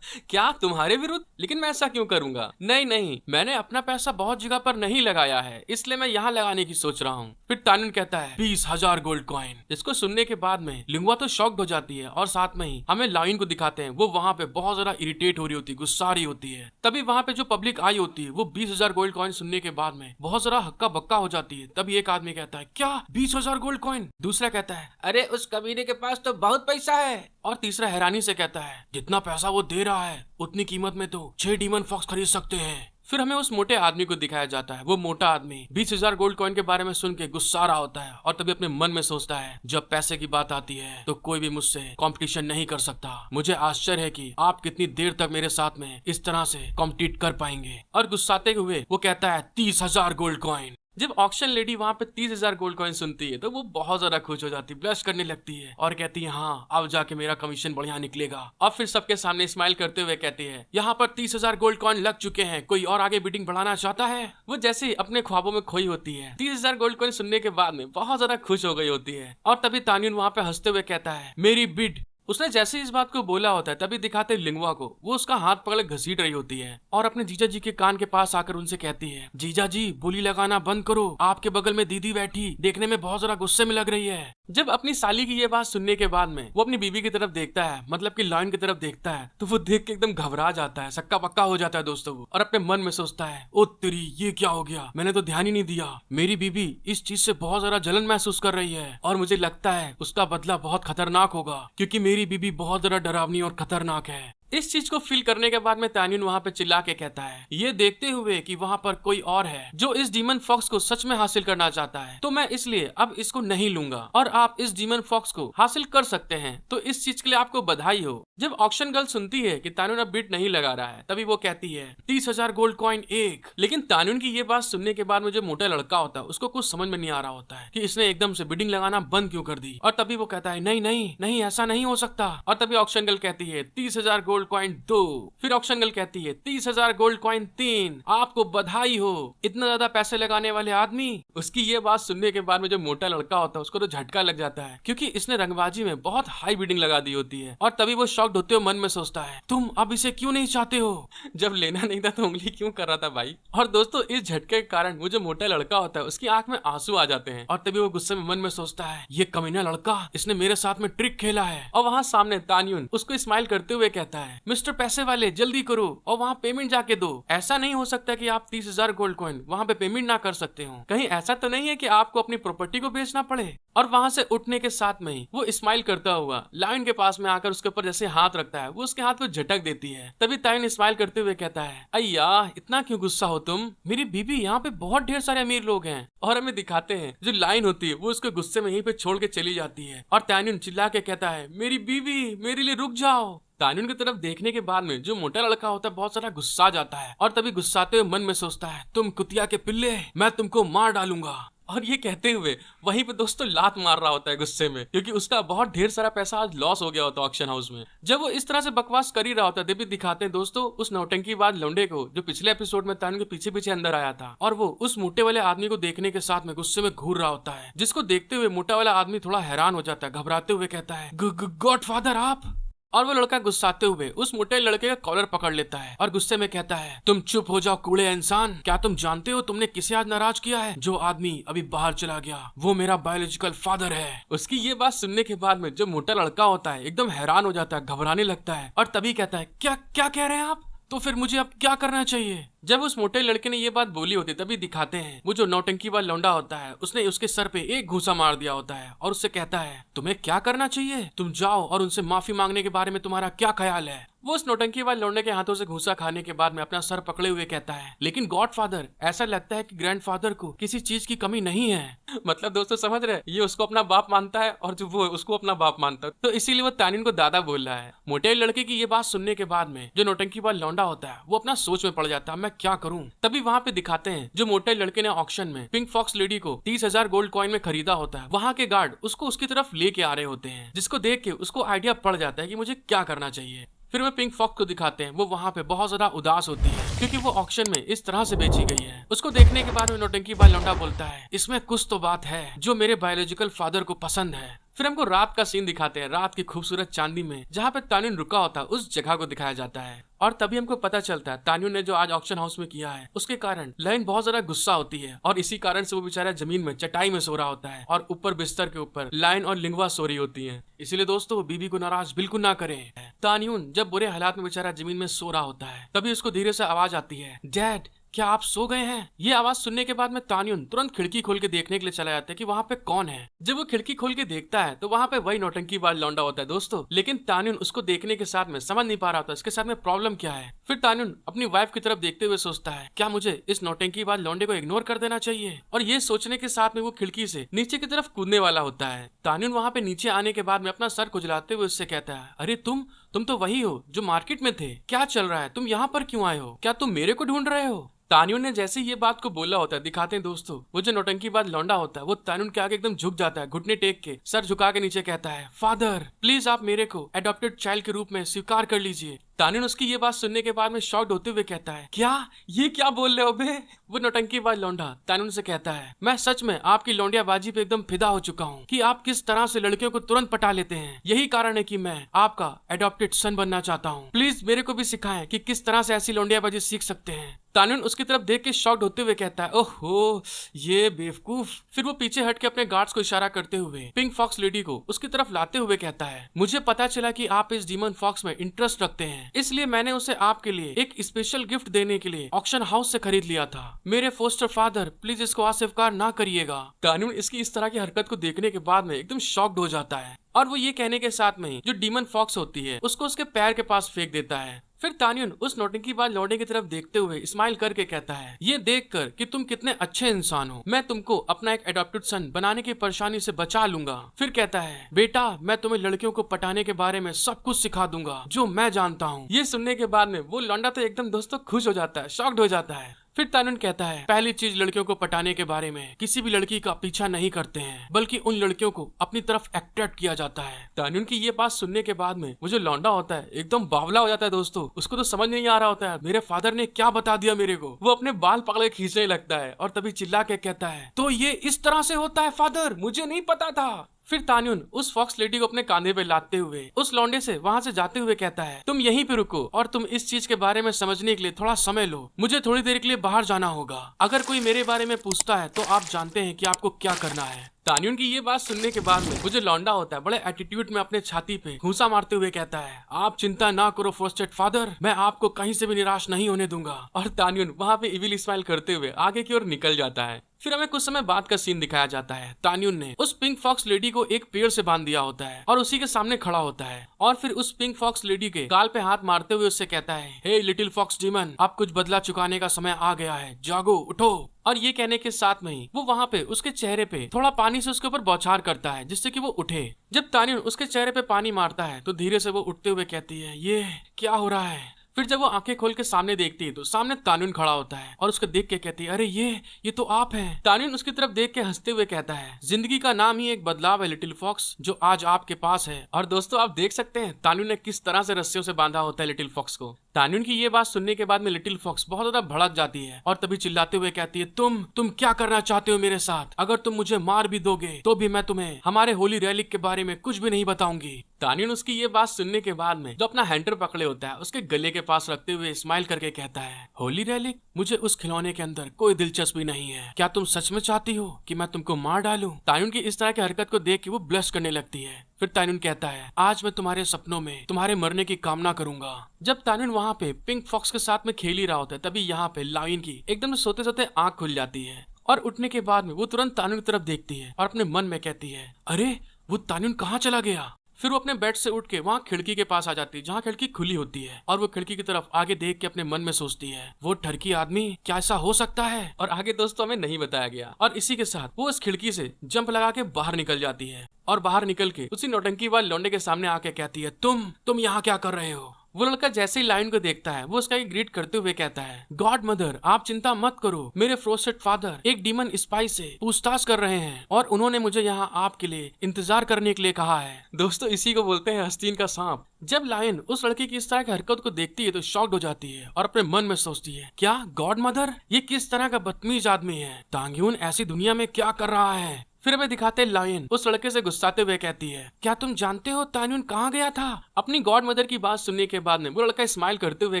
क्या तुम्हारे विरुद्ध? लेकिन मैं ऐसा क्यों करूंगा? नहीं नहीं मैंने अपना पैसा बहुत जगह पर नहीं लगाया है इसलिए मैं यहाँ लगाने की सोच रहा हूँ। फिर तान्युन कहता है 20,000 गोल्ड कॉइन। इसको सुनने के बाद में लिंगुआ तो शॉक्ड हो जाती है और साथ में ही हमें लाइन को दिखाते हैं वो वहाँ पे बहुत ज्यादा इरिटेट हो रही होती है, गुस्सा रही होती है। तभी वहाँ पे जो पब्लिक आई होती है वो 20,000 गोल्ड कॉइन सुनने के बाद में बहुत ज्यादा हक्का बक्का हो जाती है। तभी एक आदमी कहता है क्या 20,000 गोल्ड कॉइन? दूसरा कहता है अरे उस कमीने के पास तो बहुत पैसा है। और तीसरा हैरानी से कहता है जितना पैसा वो दे रहा है उतनी कीमत में तो 6 डीमन फॉक्स खरीद सकते हैं। फिर हमें उस मोटे आदमी को दिखाया जाता है। वो मोटा आदमी 20,000 गोल्ड कॉइन के बारे में सुन के गुस्सा रहा होता है और तभी अपने मन में सोचता है जब पैसे की बात आती है तो कोई भी मुझसे कंपटीशन नहीं कर सकता। मुझे आश्चर्य है कि आप कितनी देर तक मेरे साथ में इस तरह से कॉम्पिट कर पाएंगे। और गुस्साते हुए वो कहता है 30,000 गोल्ड कॉइन। जब ऑक्शन लेडी वहाँ पे 30,000 गोल्ड कॉइन सुनती है तो वो बहुत ज्यादा खुश हो जाती है, ब्लश करने लगती है और कहती है हाँ अब जाके मेरा कमीशन बढ़िया निकलेगा। और फिर सबके सामने स्माइल करते हुए कहती है यहाँ पर 30,000 गोल्ड कॉइन लग चुके हैं, कोई और आगे बिडिंग बढ़ाना चाहता है। वो जैसे ही अपने ख्वाबों में खोई होती है 30,000 गोल्ड कॉइन सुनने के बाद में बहुत ज्यादा खुश हो गई होती है। और तभी तान्युन वहाँ पे हंसते हुए कहता है मेरी बिड। उसने जैसे इस बात को बोला होता है तभी दिखाते लिंगवा को वो उसका हाथ पकड़ घसीट रही होती है और अपने जीजा जी के कान के पास आकर उनसे कहती है जीजा जी बोली लगाना बंद करो, आपके बगल में दीदी बैठी देखने में बहुत ज्यादा गुस्से में लग रही है। जब अपनी साली की ये बात सुनने के बाद में वो अपनी बीबी की तरफ देखता है, मतलब कि लायन की तरफ देखता है, तो वो देख के एकदम घबरा जाता है, सक्का पक्का हो जाता है दोस्तों वो, और अपने मन में सोचता है ओ तेरी ये क्या हो गया, मैंने तो ध्यान ही नहीं दिया। मेरी बीबी इस चीज से बहुत ज्यादा जलन महसूस कर रही है और मुझे लगता है उसका बदला बहुत खतरनाक होगा क्योंकि मेरी बीबी बहुत ज्यादा डरावनी और खतरनाक है। इस चीज को फील करने के बाद में तान्युन वहाँ पे चिल्ला के कहता है ये देखते हुए कि वहाँ पर कोई और है जो इस डीमन फॉक्स को सच में हासिल करना चाहता है, तो मैं इसलिए अब इसको नहीं लूंगा और आप इस डीमन फॉक्स को हासिल कर सकते हैं, तो इस चीज के लिए आपको बधाई हो। जब ऑक्शन गर्ल सुनती है कि तान्युन अब बिड नहीं लगा रहा है तभी वो कहती है 30,000 गोल्ड कॉइन एक। लेकिन तान्युन की ये बात सुनने के बाद में जो मोटा लड़का होता है उसको कुछ समझ में नहीं आ रहा होता है कि इसने एकदम से बिडिंग लगाना बंद क्यों कर दी। और तभी वो कहता है नहीं नहीं नहीं ऐसा नहीं हो सकता। और तभी ऑक्शन गर्ल कहती है 30,000 गोल्ड कॉइन 2। फिर ऑक्शन गर्ल कहती है 30,000 गोल्ड कॉइन 3। आपको बधाई हो, इतना ज्यादा पैसे लगाने वाले आदमी। उसकी ये बात सुनने के बाद में जो मोटा लड़का होता है उसको तो झटका लग जाता है क्योंकि इसने रंगबाजी में बहुत हाई बिडिंग लगा दी होती है। और तभी वो शॉक्ड होते हुए मन में सोचता है तुम अब इसे क्यों नहीं चाहते हो, जब लेना नहीं था तो उंगली क्यों कर रहा था भाई। और दोस्तों इस झटके के कारण वो जो मोटा लड़का होता है उसकी आंख में आंसू आ जाते हैं और तभी वो गुस्से में मन में सोचता है ये कमीना लड़का, इसने मेरे साथ में ट्रिक खेला है। और वहाँ सामने तान्युन उसको स्माइल करते हुए कहता है मिस्टर पैसे वाले जल्दी करो और वहाँ पेमेंट जाके दो। ऐसा नहीं हो सकता कि आप 30,000 गोल्ड कॉइन वहाँ पे पेमेंट ना कर सकते हो, कहीं ऐसा तो नहीं है कि आपको अपनी प्रॉपर्टी को बेचना पड़े। और वहाँ से उठने के साथ में ही वो स्माइल करता हुआ लायन के पास में आकर उसके ऊपर जैसे हाथ रखता है, वो उसके हाथ को झटक देती है। तभी तायन स्माइल करते हुए कहता है अय्या इतना क्यों गुस्सा हो तुम, मेरी बीबी यहाँ पे बहुत ढेर सारे अमीर लोग हैं। और हमें दिखाते हैं जो लाइन होती है वो उसके गुस्से में यहीं पे छोड़ के चली जाती है और तायन चिल्ला के कहता है मेरी बीबी मेरे लिए रुक जाओ। तान्युन की तरफ देखने के बाद में जो मोटा लड़का होता है बहुत सारा गुस्सा जाता है और तभी गुस्साते हुए मन में सोचता है तुम कुतिया के पिल्ले, मैं तुमको मार डालूंगा। और ये कहते हुए वहीं पे दोस्तों लात मार रहा होता है गुस्से में क्योंकि उसका बहुत ढेर सारा पैसा आज लॉस हो गया होता है ऑक्शन हाउस में। जब वो इस तरह से बकवास कर ही रहा होता है तभी दिखाते हैं दोस्तों उस नौटंकीबाज लौंडे को जो पिछले एपिसोड में तान्युन के पीछे पीछे अंदर आया था और वो उस मोटे वाले आदमी को देखने के साथ में गुस्से में घूर रहा होता है, जिसको देखते हुए मोटा वाला आदमी थोड़ा हैरान हो जाता है, घबराते हुए कहता है गॉडफादर आप। और वो लड़का गुस्साते हुए उस मोटे लड़के का कॉलर पकड़ लेता है और गुस्से में कहता है तुम चुप हो जाओ कूड़े इंसान, क्या तुम जानते हो तुमने किसे आज नाराज किया है? जो आदमी अभी बाहर चला गया वो मेरा बायोलॉजिकल फादर है। उसकी ये बात सुनने के बाद में जो मोटा लड़का होता है एकदम हैरान हो जाता है, घबराने लगता है और तभी कहता है क्या क्या कह रहे हैं आप, तो फिर मुझे अब क्या करना चाहिए? जब उस मोटे लड़के ने ये बात बोली होती तभी दिखाते हैं वो जो नौटंकी वाला लौंडा होता है उसने उसके सर पे एक घूसा मार दिया होता है और उससे कहता है तुम्हें क्या करना चाहिए, तुम जाओ और उनसे माफी मांगने के बारे में तुम्हारा क्या ख्याल है। वो उस नौटंकी वाले लौंडे के हाथों से घूसा खाने के बाद में अपना सर पकड़े हुए कहता है लेकिन गॉडफादर ऐसा लगता है कि ग्रैंडफादर को किसी चीज की कमी नहीं है। मतलब दोस्तों समझ रहे, ये उसको अपना बाप मानता है और जो वो उसको अपना बाप मानता है, तो इसीलिए वो तानिन को दादा बोल रहा है। मोटे लड़के की ये बात सुनने के बाद में जो नौटंकी वाला लौंडा होता है वो अपना सोच में पड़ जाता है मैं क्या करूं। तभी वहाँ पे दिखाते हैं जो मोटे लड़के ने ऑक्शन में पिंक फॉक्स लेडी को 30,000 गोल्ड कॉइन में खरीदा होता है, वहाँ के गार्ड उसको उसकी तरफ लेके आ रहे होते हैं, जिसको देख के उसको आइडिया पड़ जाता है कि मुझे क्या करना चाहिए। फिर वे पिंक फॉक्स को दिखाते हैं, वो वहाँ पे बहुत ज्यादा उदास होती है क्योंकि वो ऑक्शन में इस तरह से बेची गई है। उसको देखने के बाद में नौटंकी वाला लौंडा बोलता है इसमें कुछ तो बात है जो मेरे बायोलॉजिकल फादर को पसंद है। फिर हमको रात का सीन दिखाते हैं, रात की खूबसूरत चांदी में जहाँ पे तान्युन रुका होता है उस जगह को दिखाया जाता है और तभी हमको पता चलता है तान्युन ने जो आज ऑक्शन हाउस में किया है उसके कारण लाइन बहुत ज्यादा गुस्सा होती है और इसी कारण से वो बेचारा जमीन में चटाई में सो रहा होता है और ऊपर बिस्तर के ऊपर लाइन और लिंगवा सो रही होती है। इसीलिए दोस्तों बीबी को नाराज बिल्कुल ना करें। तान्युन जब बुरे हालात में बेचारा जमीन में सो रहा होता है तभी उसको धीरे से आवाज आती है डैड क्या आप सो गए हैं? ये आवाज सुनने के बाद में तान्युन तुरंत खिड़की खोल के देखने के लिए चला जाता है कि वहाँ पे कौन है। जब वो खिड़की खोल के देखता है तो वहाँ पे वही नौटंकी वाला लौंडा होता है दोस्तों, लेकिन तान्युन उसको देखने के साथ में समझ नहीं पा रहा था इसके साथ में प्रॉब्लम क्या है। फिर तान्युन अपनी वाइफ की तरफ देखते हुए सोचता है क्या मुझे इस नौटंकी वाले लौंडे को इग्नोर कर देना चाहिए, और ये सोचने के साथ में वो खिड़की से नीचे की तरफ कूदने वाला होता है। तान्युन वहाँ पे नीचे आने के बाद में अपना सर खुजलाते हुए उससे कहता है अरे तुम तो वही हो जो मार्केट में थे, क्या चल रहा है, तुम यहाँ पर क्यों आए हो, क्या तुम मेरे को ढूंढ रहे हो? तान्युन ने जैसे ये बात को बोला होता है, दिखाते हैं दोस्तों, वो जो नौटंकीबाज लौंडा होता है वो तान्युन के आगे एकदम झुक जाता है, घुटने टेक के सर झुका के नीचे कहता है, फादर प्लीज आप मेरे को एडॉप्टेड चाइल्ड के रूप में स्वीकार कर लीजिए। तान्युन उसकी ये बात सुनने के बाद में शॉक्ड होते हुए कहता है, क्या ये क्या बोल रहे हो बे? वो नौटंकीबाज लौंडा तान्युन से कहता है, मैं सच में आपकी लौंडियाबाजी पे एकदम फिदा हो चुका हूँ कि आप किस तरह से लड़कियों को तुरंत पटा लेते हैं। यही कारण है कि मैं आपका एडॉप्टेड सन बनना चाहता हूँ। प्लीज मेरे को भी सिखाएं कि किस तरह से ऐसी लौंडियाबाजी सीख सकते हैं। तान्युन उसकी तरफ देख के शॉक्ड होते हुए कहता है, ओहो ये बेवकूफ। फिर वो पीछे हट के अपने गार्ड्स को इशारा करते हुए पिंक फॉक्स लेडी को उसकी तरफ लाते हुए कहता है, मुझे पता चला कि आप इस डीमन फॉक्स में इंटरेस्ट रखते हैं, इसलिए मैंने उसे आपके लिए एक स्पेशल गिफ्ट देने के लिए ऑक्शन हाउस से खरीद लिया था। मेरे फोस्टर फादर प्लीज इसको अस्वीकार ना करिएगा। तान्युन इसकी इस तरह की हरकत को देखने के बाद में एकदम शॉक्ड हो जाता है और वो ये कहने के साथ में ही जो डीमन फॉक्स होती है उसको उसके पैर के पास फेंक देता है। फिर तान्युन उस नौटंकीबाज लौंडे की तरफ देखते हुए स्माइल करके कहता है, ये देखकर कि तुम कितने अच्छे इंसान हो, मैं तुमको अपना एक एडॉप्टेड सन बनाने की परेशानी से बचा लूंगा। फिर कहता है, बेटा मैं तुम्हें लड़कियों को पटाने के बारे में सब कुछ सिखा दूंगा जो मैं जानता हूँ। ये सुनने के बाद में वो लौंडा तो एकदम दोस्तों खुश हो जाता है, शॉक्ड हो जाता है। फिर तान्युन कहता है, पहली चीज लड़कियों को पटाने के बारे में किसी भी लड़की का पीछा नहीं करते हैं, बल्कि उन लड़कियों को अपनी तरफ अट्रैक्ट किया जाता है। तान्युन की ये बात सुनने के बाद में वो जो लौंडा होता है एकदम बावला हो जाता है दोस्तों। उसको तो समझ नहीं आ रहा होता है मेरे फादर ने क्या बता दिया मेरे को। वो अपने बाल पकड़ के खींचने लगता है और तभी चिल्ला के कहता है, तो ये इस तरह से होता है फादर, मुझे नहीं पता था। फिर तान्युन उस फॉक्स लेडी को अपने कांधे पे लादते हुए उस लौंडे से वहाँ से जाते हुए कहता है, तुम यहीं पे रुको और तुम इस चीज के बारे में समझने के लिए थोड़ा समय लो, मुझे थोड़ी देर के लिए बाहर जाना होगा। अगर कोई मेरे बारे में पूछता है तो आप जानते हैं कि आपको क्या करना है। तान्युन की ये बात सुनने के बाद में वो जो लौंडा होता है बड़े एटीट्यूड में अपने छाती पे घूंसा मारते हुए कहता है, आप चिंता ना करो फोस्टेड फादर, मैं आपको कहीं से भी निराश नहीं होने दूंगा। और तान्युन वहाँ पे इविल स्माइल करते हुए आगे की ओर निकल जाता है। फिर हमें कुछ समय बाद का सीन दिखाया जाता है। तान्युन ने उस पिंक फॉक्स लेडी को एक पेड़ से बांध दिया होता है और उसी के सामने खड़ा होता है और फिर उस पिंक फॉक्स लेडी के गाल पे हाथ मारते हुए उससे कहता है, हे लिटिल फॉक्स डीमन, अब कुछ बदला चुकाने का समय आ गया है, जागो उठो। और ये कहने के साथ में ही वो वहाँ पे उसके चेहरे पे थोड़ा पानी से उसके ऊपर बौछार करता है जिससे कि वो उठे। जब तान्युन उसके चेहरे पे पानी मारता है तो धीरे से वो उठते हुए कहती है, ये क्या हो रहा है। फिर जब वो आंखें खोल के सामने देखती है तो सामने तान्युन खड़ा होता है और उसको देख के कहती है, अरे ये तो आप हैं। तान्युन उसकी तरफ देख के हंसते हुए कहता है, जिंदगी का नाम ही एक बदलाव है लिटिल फॉक्स, जो आज आपके पास है। और दोस्तों आप देख सकते हैं तान्युन ने किस तरह से रस्सियों से बांधा होता है लिटिल फॉक्स को। तान्युन की ये बात सुनने के बाद में लिटिल फॉक्स बहुत ज्यादा भड़क जाती है और तभी चिल्लाते हुए कहती है, तुम क्या करना चाहते हो मेरे साथ? अगर तुम मुझे मार भी दोगे तो भी मैं तुम्हें हमारे होली रैलिक के बारे में कुछ भी नहीं बताऊंगी। तान्युन उसकी ये बात सुनने के बाद में जो अपना हैंटर पकड़े होता है उसके गले के पास रखते हुए स्माइल करके कहता है, होली रैलिक, मुझे उस खिलौने के अंदर कोई दिलचस्पी नहीं है। क्या तुम सच में चाहती हो कि मैं तुमको मार डालूं? तान्युन की इस तरह की हरकत को देख के वो ब्लश करने लगती है। फिर तान्युन कहता है, आज मैं तुम्हारे सपनों में तुम्हारे मरने की कामना करूंगा। जब तान्युन वहाँ पे पिंक फॉक्स के साथ में खेल ही रहा होता है तभी यहाँ पे लायन की एकदम सोते सोते आंख खुल जाती है और उठने के बाद में वो तुरंत तान्युन की तरफ देखती है और अपने मन में कहती है, अरे वो तान्युन कहाँ चला गया। फिर वो अपने बेड से उठ के वहाँ खिड़की के पास आ जाती है जहाँ खिड़की खुली होती है और वो खिड़की की तरफ आगे देख के अपने मन में सोचती है, वो ठरकी आदमी, क्या ऐसा हो सकता है? और आगे दोस्तों हमें नहीं बताया गया। और इसी के साथ वो उस खिड़की से जंप लगा के बाहर निकल जाती है और बाहर निकल के उसी नौटंकीबाज लौंडे के सामने आके कहती है, तुम यहाँ क्या कर रहे हो? वो लड़का जैसे ही लायन को देखता है वो उसका ग्रीट करते हुए कहता है, गॉड मदर, आप चिंता मत करो, मेरे फ्रोस्टेड फादर एक डीमन स्पाई से पूछताछ कर रहे हैं और उन्होंने मुझे यहाँ आपके लिए इंतजार करने के लिए कहा है। दोस्तों इसी को बोलते हैं आस्तीन का सांप। जब लायन उस लड़की की इस तरह की हरकत को देखती है तो शॉक्ड हो जाती है और अपने मन में सोचती है, क्या गॉड मदर, ये किस तरह का बदतमीज आदमी है? तांग्यून ऐसी दुनिया में क्या कर रहा है? फिर हमें दिखाते लायन उस लड़के से गुस्साते हुए कहती है, क्या तुम जानते हो तान्युन कहाँ गया था? अपनी गॉड मदर की बात सुनने के बाद में वो लड़का स्माइल करते हुए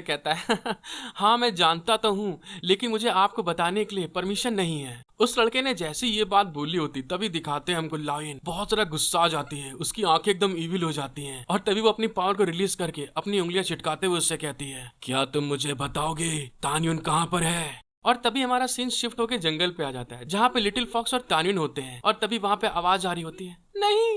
कहता है, हाँ मैं जानता तो हूँ, लेकिन मुझे आपको बताने के लिए परमिशन नहीं है। उस लड़के ने जैसी ये बात बोली होती तभी दिखाते हैं हमको लायन बहुत ज्यादा गुस्सा आ जाती है, उसकी आंखें एकदम इविल हो जाती हैं और तभी वो अपनी पावर को रिलीज करके अपनी उंगलियां चिटकाते हुए उससे कहती है, क्या तुम मुझे बताओगे तान्युन कहाँ पर है? और तभी हमारा सीन शिफ्ट होके जंगल पे आ जाता है जहाँ पे लिटिल फॉक्स और तान्युन होते हैं और तभी वहाँ पे आवाज आ रही होती है, नहीं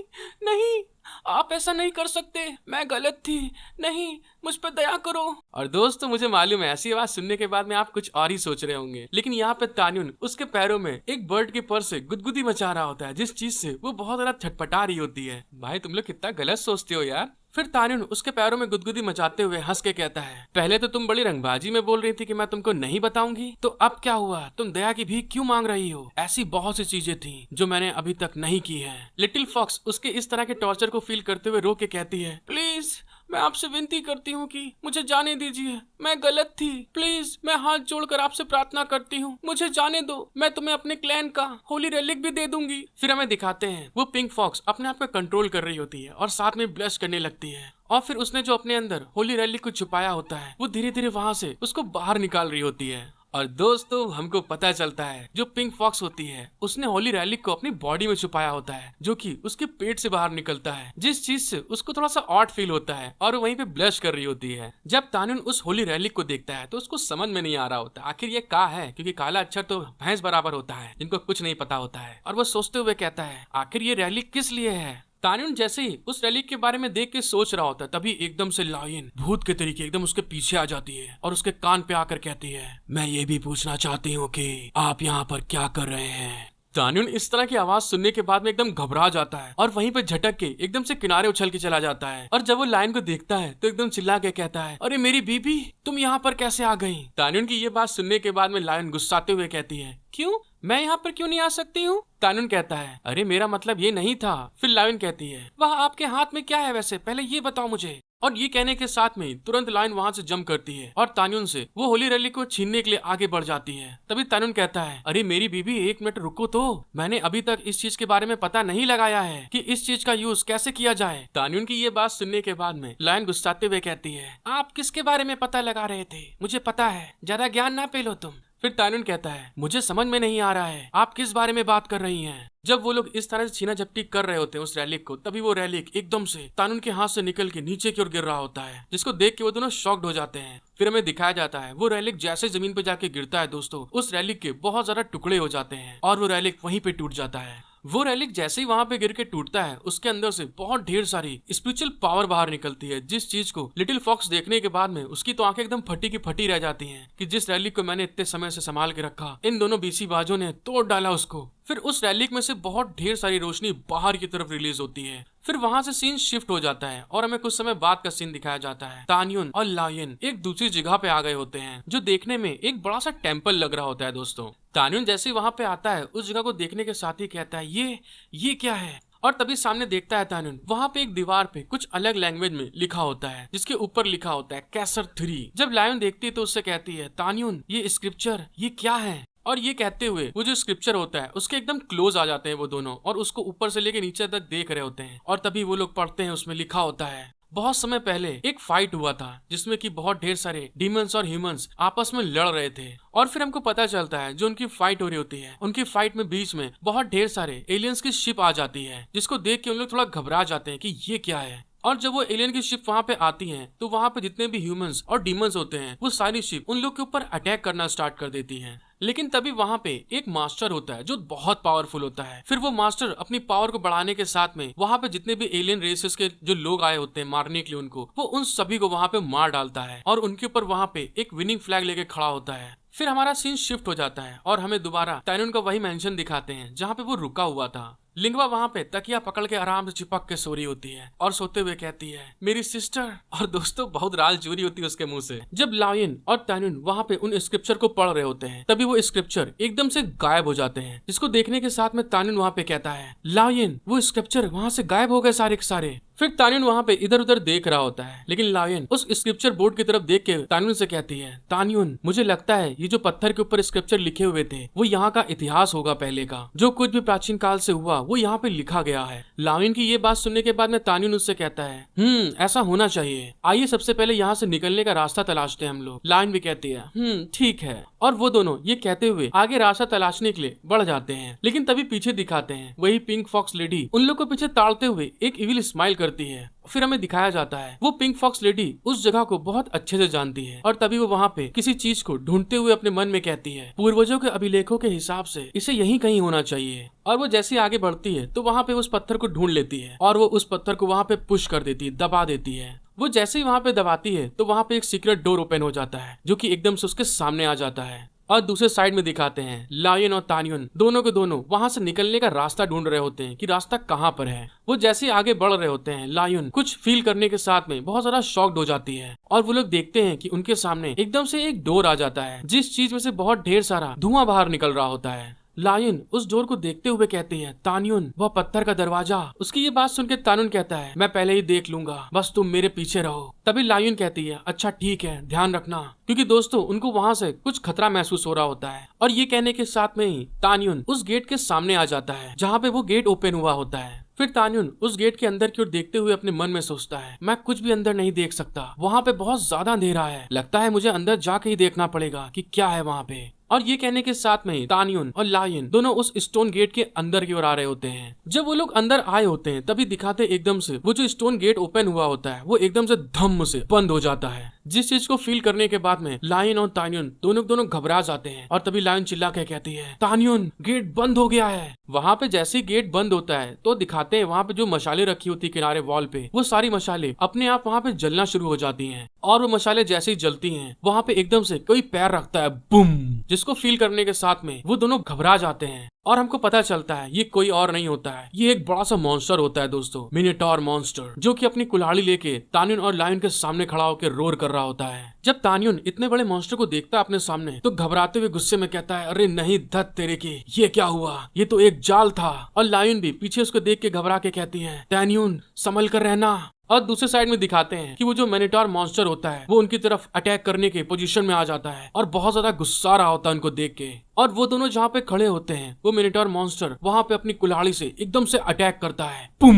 नहीं, आप ऐसा नहीं कर सकते, मैं गलत थी, नहीं, मुझ पर दया करो। और दोस्तों मुझे मालूम है ऐसी आवाज सुनने के बाद में आप कुछ और ही सोच रहे होंगे, लेकिन यहाँ पे तान्युन उसके पैरों में एक बर्ड के पर से गुदगुदी मचा रहा होता है, जिस चीज से वो बहुत ज्यादा छटपटा रही होती है। भाई तुम लोग कितना गलत सोचते हो यार। फिर तान्युन उसके पैरों में गुदगुदी मचाते हुए हंस के कहता है, पहले तो तुम बड़ी रंगबाजी में बोल रही थी कि मैं तुमको नहीं बताऊंगी, तो अब क्या हुआ, तुम दया की भीख क्यों मांग रही हो? ऐसी बहुत सी चीजें थी जो मैंने अभी तक नहीं की है। लिटिल फॉक्स उसके इस तरह के टॉर्चर को फील करते हुए रो के कहती है, प्लीज मैं आपसे विनती करती हूँ कि मुझे जाने दीजिए, मैं गलत थी, प्लीज मैं हाथ जोड़कर आपसे प्रार्थना करती हूँ, मुझे जाने दो, मैं तुम्हें अपने क्लैन का होली रेलिक भी दे दूंगी। फिर हमें दिखाते हैं वो पिंक फॉक्स अपने आप को कंट्रोल कर रही होती है और साथ में ब्लश करने लगती है, और फिर उसने जो अपने अंदर होली रेलिक को छुपाया होता है वो धीरे धीरे वहाँ से उसको बाहर निकाल रही होती है। और दोस्तों हमको पता चलता है जो पिंक फॉक्स होती है उसने होली रेलिक को अपनी बॉडी में छुपाया होता है, जो कि उसके पेट से बाहर निकलता है, जिस चीज से उसको थोड़ा सा ऑड फील होता है और वहीं पे ब्लश कर रही होती है। जब तान्युन उस होली रेलिक को देखता है तो उसको समझ में नहीं आ रहा होता आखिर ये क्या है, क्योंकि काला अक्षर तो भैंस बराबर होता है जिनको कुछ नहीं पता होता है। और वो सोचते हुए कहता है आखिर ये रेलिक किस लिए है। तान्युन जैसे ही उस रेलिक के बारे में देख के सोच रहा होता है तभी एकदम से लायन भूत के तरीके एकदम उसके पीछे आ जाती है और उसके कान पे आकर कहती है, मैं ये भी पूछना चाहती हूँ कि आप यहाँ पर क्या कर रहे हैं। तान्युन इस तरह की आवाज सुनने के बाद में एकदम घबरा जाता है और वहीं पे झटक के एकदम से किनारे उछल के चला जाता है। और जब वो लायन को देखता है तो एकदम चिल्ला के कहता है, अरे मेरी बीबी तुम यहाँ पर कैसे आ गई। तान्युन की ये बात सुनने के बाद में लायन गुस्साते हुए कहती है, क्यों, मैं यहाँ पर क्यों नहीं आ सकती हूँ। तान्युन कहता है, अरे मेरा मतलब ये नहीं था। फिर लायन कहती है, वह आपके हाथ में क्या है वैसे, पहले ये बताओ मुझे। और ये कहने के साथ में तुरंत लायन वहाँ से जंप करती है और तान्युन से वो होली रेलिक को छीनने के लिए आगे बढ़ जाती है। तभी तान्युन कहता है, अरे मेरी बीबी एक मिनट रुको तो, मैंने अभी तक इस चीज के बारे में पता नहीं लगाया है कि इस चीज का यूज कैसे किया जाए। तान्युन की ये बात सुनने के बाद में लायन गुस्साते हुए कहती है, आप किसके बारे में पता लगा रहे थे, मुझे पता है, ज्यादा ज्ञान ना पेलो तुम। फिर तान्युन कहता है, मुझे समझ में नहीं आ रहा है आप किस बारे में बात कर रही हैं। जब वो लोग इस तरह से छीना झपटी कर रहे होते हैं उस रेलिक को, तभी वो रेलिक एकदम से तान्युन के हाथ से निकल के नीचे की ओर गिर रहा होता है, जिसको देख के वो दोनों शॉक्ड हो जाते हैं। फिर हमें दिखाया जाता है वो रेलिक जैसे जमीन पे जाके गिरता है दोस्तों, उस रेलिक के बहुत ज्यादा टुकड़े हो जाते हैं और वो रेलिक वहीं पे टूट जाता है। वो रेलिक जैसे ही वहां पे गिर के टूटता है उसके अंदर से बहुत ढेर सारी स्पिरिचुअल पावर बाहर निकलती है, जिस चीज को लिटिल फॉक्स देखने के बाद में उसकी तो आंखें एकदम फटी की फटी रह जाती हैं कि जिस रेलिक को मैंने इतने समय से संभाल के रखा, इन दोनों बीसी बाजों ने तोड़ डाला उसको। फिर उस रेलिक में से बहुत ढेर सारी रोशनी बाहर की तरफ रिलीज होती है। फिर वहां से सीन शिफ्ट हो जाता है और हमें कुछ समय बाद का सीन दिखाया जाता है। तान्युन और लायन एक दूसरी जगह पे आ गए होते हैं जो देखने में एक बड़ा सा टेम्पल लग रहा होता है दोस्तों। तान्युन जैसे वहां पे आता है उस जगह को देखने के साथ ही कहता है, ये क्या है। और तभी सामने देखता है तान्युन, वहां पे एक दीवार पे कुछ अलग लैंग्वेज में लिखा होता है, जिसके ऊपर लिखा होता है कैसर 3। जब लायन देखती है तो उससे कहती है, तान्युन ये स्क्रिप्चर ये क्या है। और ये कहते हुए वो जो स्क्रिप्चर होता है उसके एकदम क्लोज आ जाते हैं वो दोनों और उसको ऊपर से लेके नीचे तक देख रहे होते हैं। और तभी वो लोग पढ़ते हैं, उसमें लिखा होता है, बहुत समय पहले एक फाइट हुआ था जिसमें कि बहुत ढेर सारे डीमंस और ह्यूमंस आपस में लड़ रहे थे। और फिर हमको पता चलता है जो उनकी फाइट हो रही होती है, उनकी फाइट में बीच में बहुत ढेर सारे एलियंस की शिप आ जाती है, जिसको देख के उन लोग थोड़ा घबरा जाते हैं कि ये क्या है। और जब वो एलियन की शिप वहां पे आती है तो वहां पे जितने भी ह्यूमंस और डीमंस होते हैं वो सारी शिप उन लोग के ऊपर अटैक करना स्टार्ट कर देती हैं। लेकिन तभी वहां पे एक मास्टर होता है जो बहुत पावरफुल होता है। फिर वो मास्टर अपनी पावर को बढ़ाने के साथ में वहां पे जितने भी एलियन रेसेस के जो लोग आए होते हैं मारने के लिए उनको, वो उन सभी को वहां पे मार डालता है और उनके ऊपर वहां पे एक विनिंग फ्लैग लेके खड़ा होता है। फिर हमारा सीन शिफ्ट हो जाता है और हमें दोबारा तान्युन का वही मेंशन दिखाते हैं जहाँ पे वो रुका हुआ था। लिंगवा वहाँ पे तकिया पकड़ के आराम से चिपक के सो रही होती है और सोते हुए कहती है, मेरी सिस्टर। और दोस्तों बहुत राल चूरी होती है उसके मुंह से। जब लायन और तान्युन वहाँ पे उन स्क्रिप्चर को पढ़ रहे होते हैं तभी वो स्क्रिप्चर एकदम से गायब हो जाते हैं, जिसको देखने के साथ में तान्युन वहाँ पे कहता है, लायन वो स्क्रिप्चर वहाँ से गायब हो गए सारे के सारे। फिर तान्युन वहाँ पे इधर उधर देख रहा होता है, लेकिन लायन उस स्क्रिप्चर बोर्ड की तरफ देख के तान्युन से कहती है, तान्युन मुझे लगता है ये जो पत्थर के ऊपर स्क्रिप्चर लिखे हुए थे वो यहाँ का इतिहास होगा, पहले का जो कुछ भी प्राचीन काल से हुआ वो यहाँ पे लिखा गया है। लायन की ये बात सुनने के बाद में तान्युन उससे कहता है, ऐसा होना चाहिए, आइए सबसे पहले यहाँ से निकलने का रास्ता तलाशते हैं हम लोग। लायन भी कहती है, ठीक है। और वो दोनों ये कहते हुए आगे रास्ता तलाशने के लिए बढ़ जाते हैं। लेकिन तभी पीछे दिखाते हैं वही पिंक फॉक्स लेडी उन लोग को पीछे ताड़ते हुए एक इविल स्माइल करती है फिर हमें दिखाया जाता है वो पिंक फॉक्स लेडी उस जगह को बहुत अच्छे से जानती है और तभी वो वहाँ पे किसी चीज को ढूंढते हुए अपने मन में कहती है पूर्वजों के अभिलेखों के हिसाब से इसे यहीं कहीं होना चाहिए। और वो जैसे आगे बढ़ती है तो वहाँ पे उस पत्थर को ढूंढ लेती है और वो उस पत्थर को वहाँ पे पुश कर देती है, दबा देती है। वो जैसे ही वहाँ पे दबाती है तो वहाँ पे एक सीक्रेट डोर ओपन हो जाता है जो कि एकदम से उसके सामने आ जाता है। और दूसरे साइड में दिखाते हैं लायन और तान्युन दोनों के दोनों वहां से निकलने का रास्ता ढूंढ रहे होते हैं कि रास्ता कहाँ पर है। वो जैसे आगे बढ़ रहे होते हैं लायन कुछ फील करने के साथ में बहुत ज्यादा शॉक्ड हो जाती है और वो लोग देखते हैं कि उनके सामने एकदम से एक डोर आ जाता है जिस चीज में से बहुत ढेर सारा धुआं बाहर निकल रहा होता है। लायन उस डोर को देखते हुए कहती है तान्युन वह पत्थर का दरवाजा। उसकी ये बात सुन के तान्युन कहता है मैं पहले ही देख लूंगा, बस तुम मेरे पीछे रहो। तभी लायन कहती है अच्छा ठीक है, ध्यान रखना, क्योंकि दोस्तों उनको वहाँ से कुछ खतरा महसूस हो रहा होता है। और ये कहने के साथ में ही तान्युन उस गेट के सामने आ जाता है जहाँ पे वो गेट ओपन हुआ होता है। फिर तान्युन उस गेट के अंदर की ओर देखते हुए अपने मन में सोचता है मैं कुछ भी अंदर नहीं देख सकता, वहाँ पे बहुत ज्यादा अंधेरा है, लगता है मुझे अंदर जाके ही देखना पड़ेगा कि क्या है वहाँ पे। और ये कहने के साथ में ही तान्युन और लायन दोनों उस स्टोन गेट के अंदर की ओर आ रहे होते हैं। जब वो लोग अंदर आए होते हैं तभी दिखाते एकदम से वो जो स्टोन गेट ओपन हुआ होता है वो एकदम से धम्म से बंद हो जाता है। जिस चीज को फील करने के बाद में लायन और तान्युन दोनों घबरा जाते हैं और तभी लायन चिल्ला के कहती है तान्युन गेट बंद हो गया है। वहाँ पे जैसे ही गेट बंद होता है तो दिखाते हैं वहाँ पे जो मशाले रखी होती है किनारे वॉल पे, वो सारी मशाले अपने आप वहाँ पे जलना शुरू हो जाती हैं। और वो मशाले जैसे ही जलती हैं वहाँ पे एकदम से कोई पैर रखता है, बूम, जिसको फील करने के साथ में वो दोनों घबरा जाते हैं। और हमको पता चलता है ये कोई और नहीं होता है, ये एक बड़ा सा मॉन्स्टर होता है दोस्तों, मिनोटॉर मॉन्स्टर, जो कि अपनी कुल्हाड़ी लेके तान्युन और लायन के सामने खड़ा होकर रोर कर रहा होता है। जब तान्युन इतने बड़े मॉन्स्टर को देखता है अपने सामने तो घबराते हुए गुस्से में कहता है अरे नहीं धत तेरे की, ये क्या हुआ, ये तो एक जाल था। और लायन भी पीछे उसको देख के घबरा के कहती है तान्युन संभल कर रहना। और दूसरे साइड में दिखाते हैं कि वो जो मिनोटॉर मॉन्स्टर होता है वो उनकी तरफ अटैक करने के पोजीशन में आ जाता है और बहुत ज्यादा गुस्सा आ रहा होता है उनको देख के। और वो दोनों जहाँ पे खड़े होते हैं वो मिनोटॉर मॉन्स्टर वहाँ पे अपनी कुल्हाड़ी से एकदम से अटैक करता है, पुम,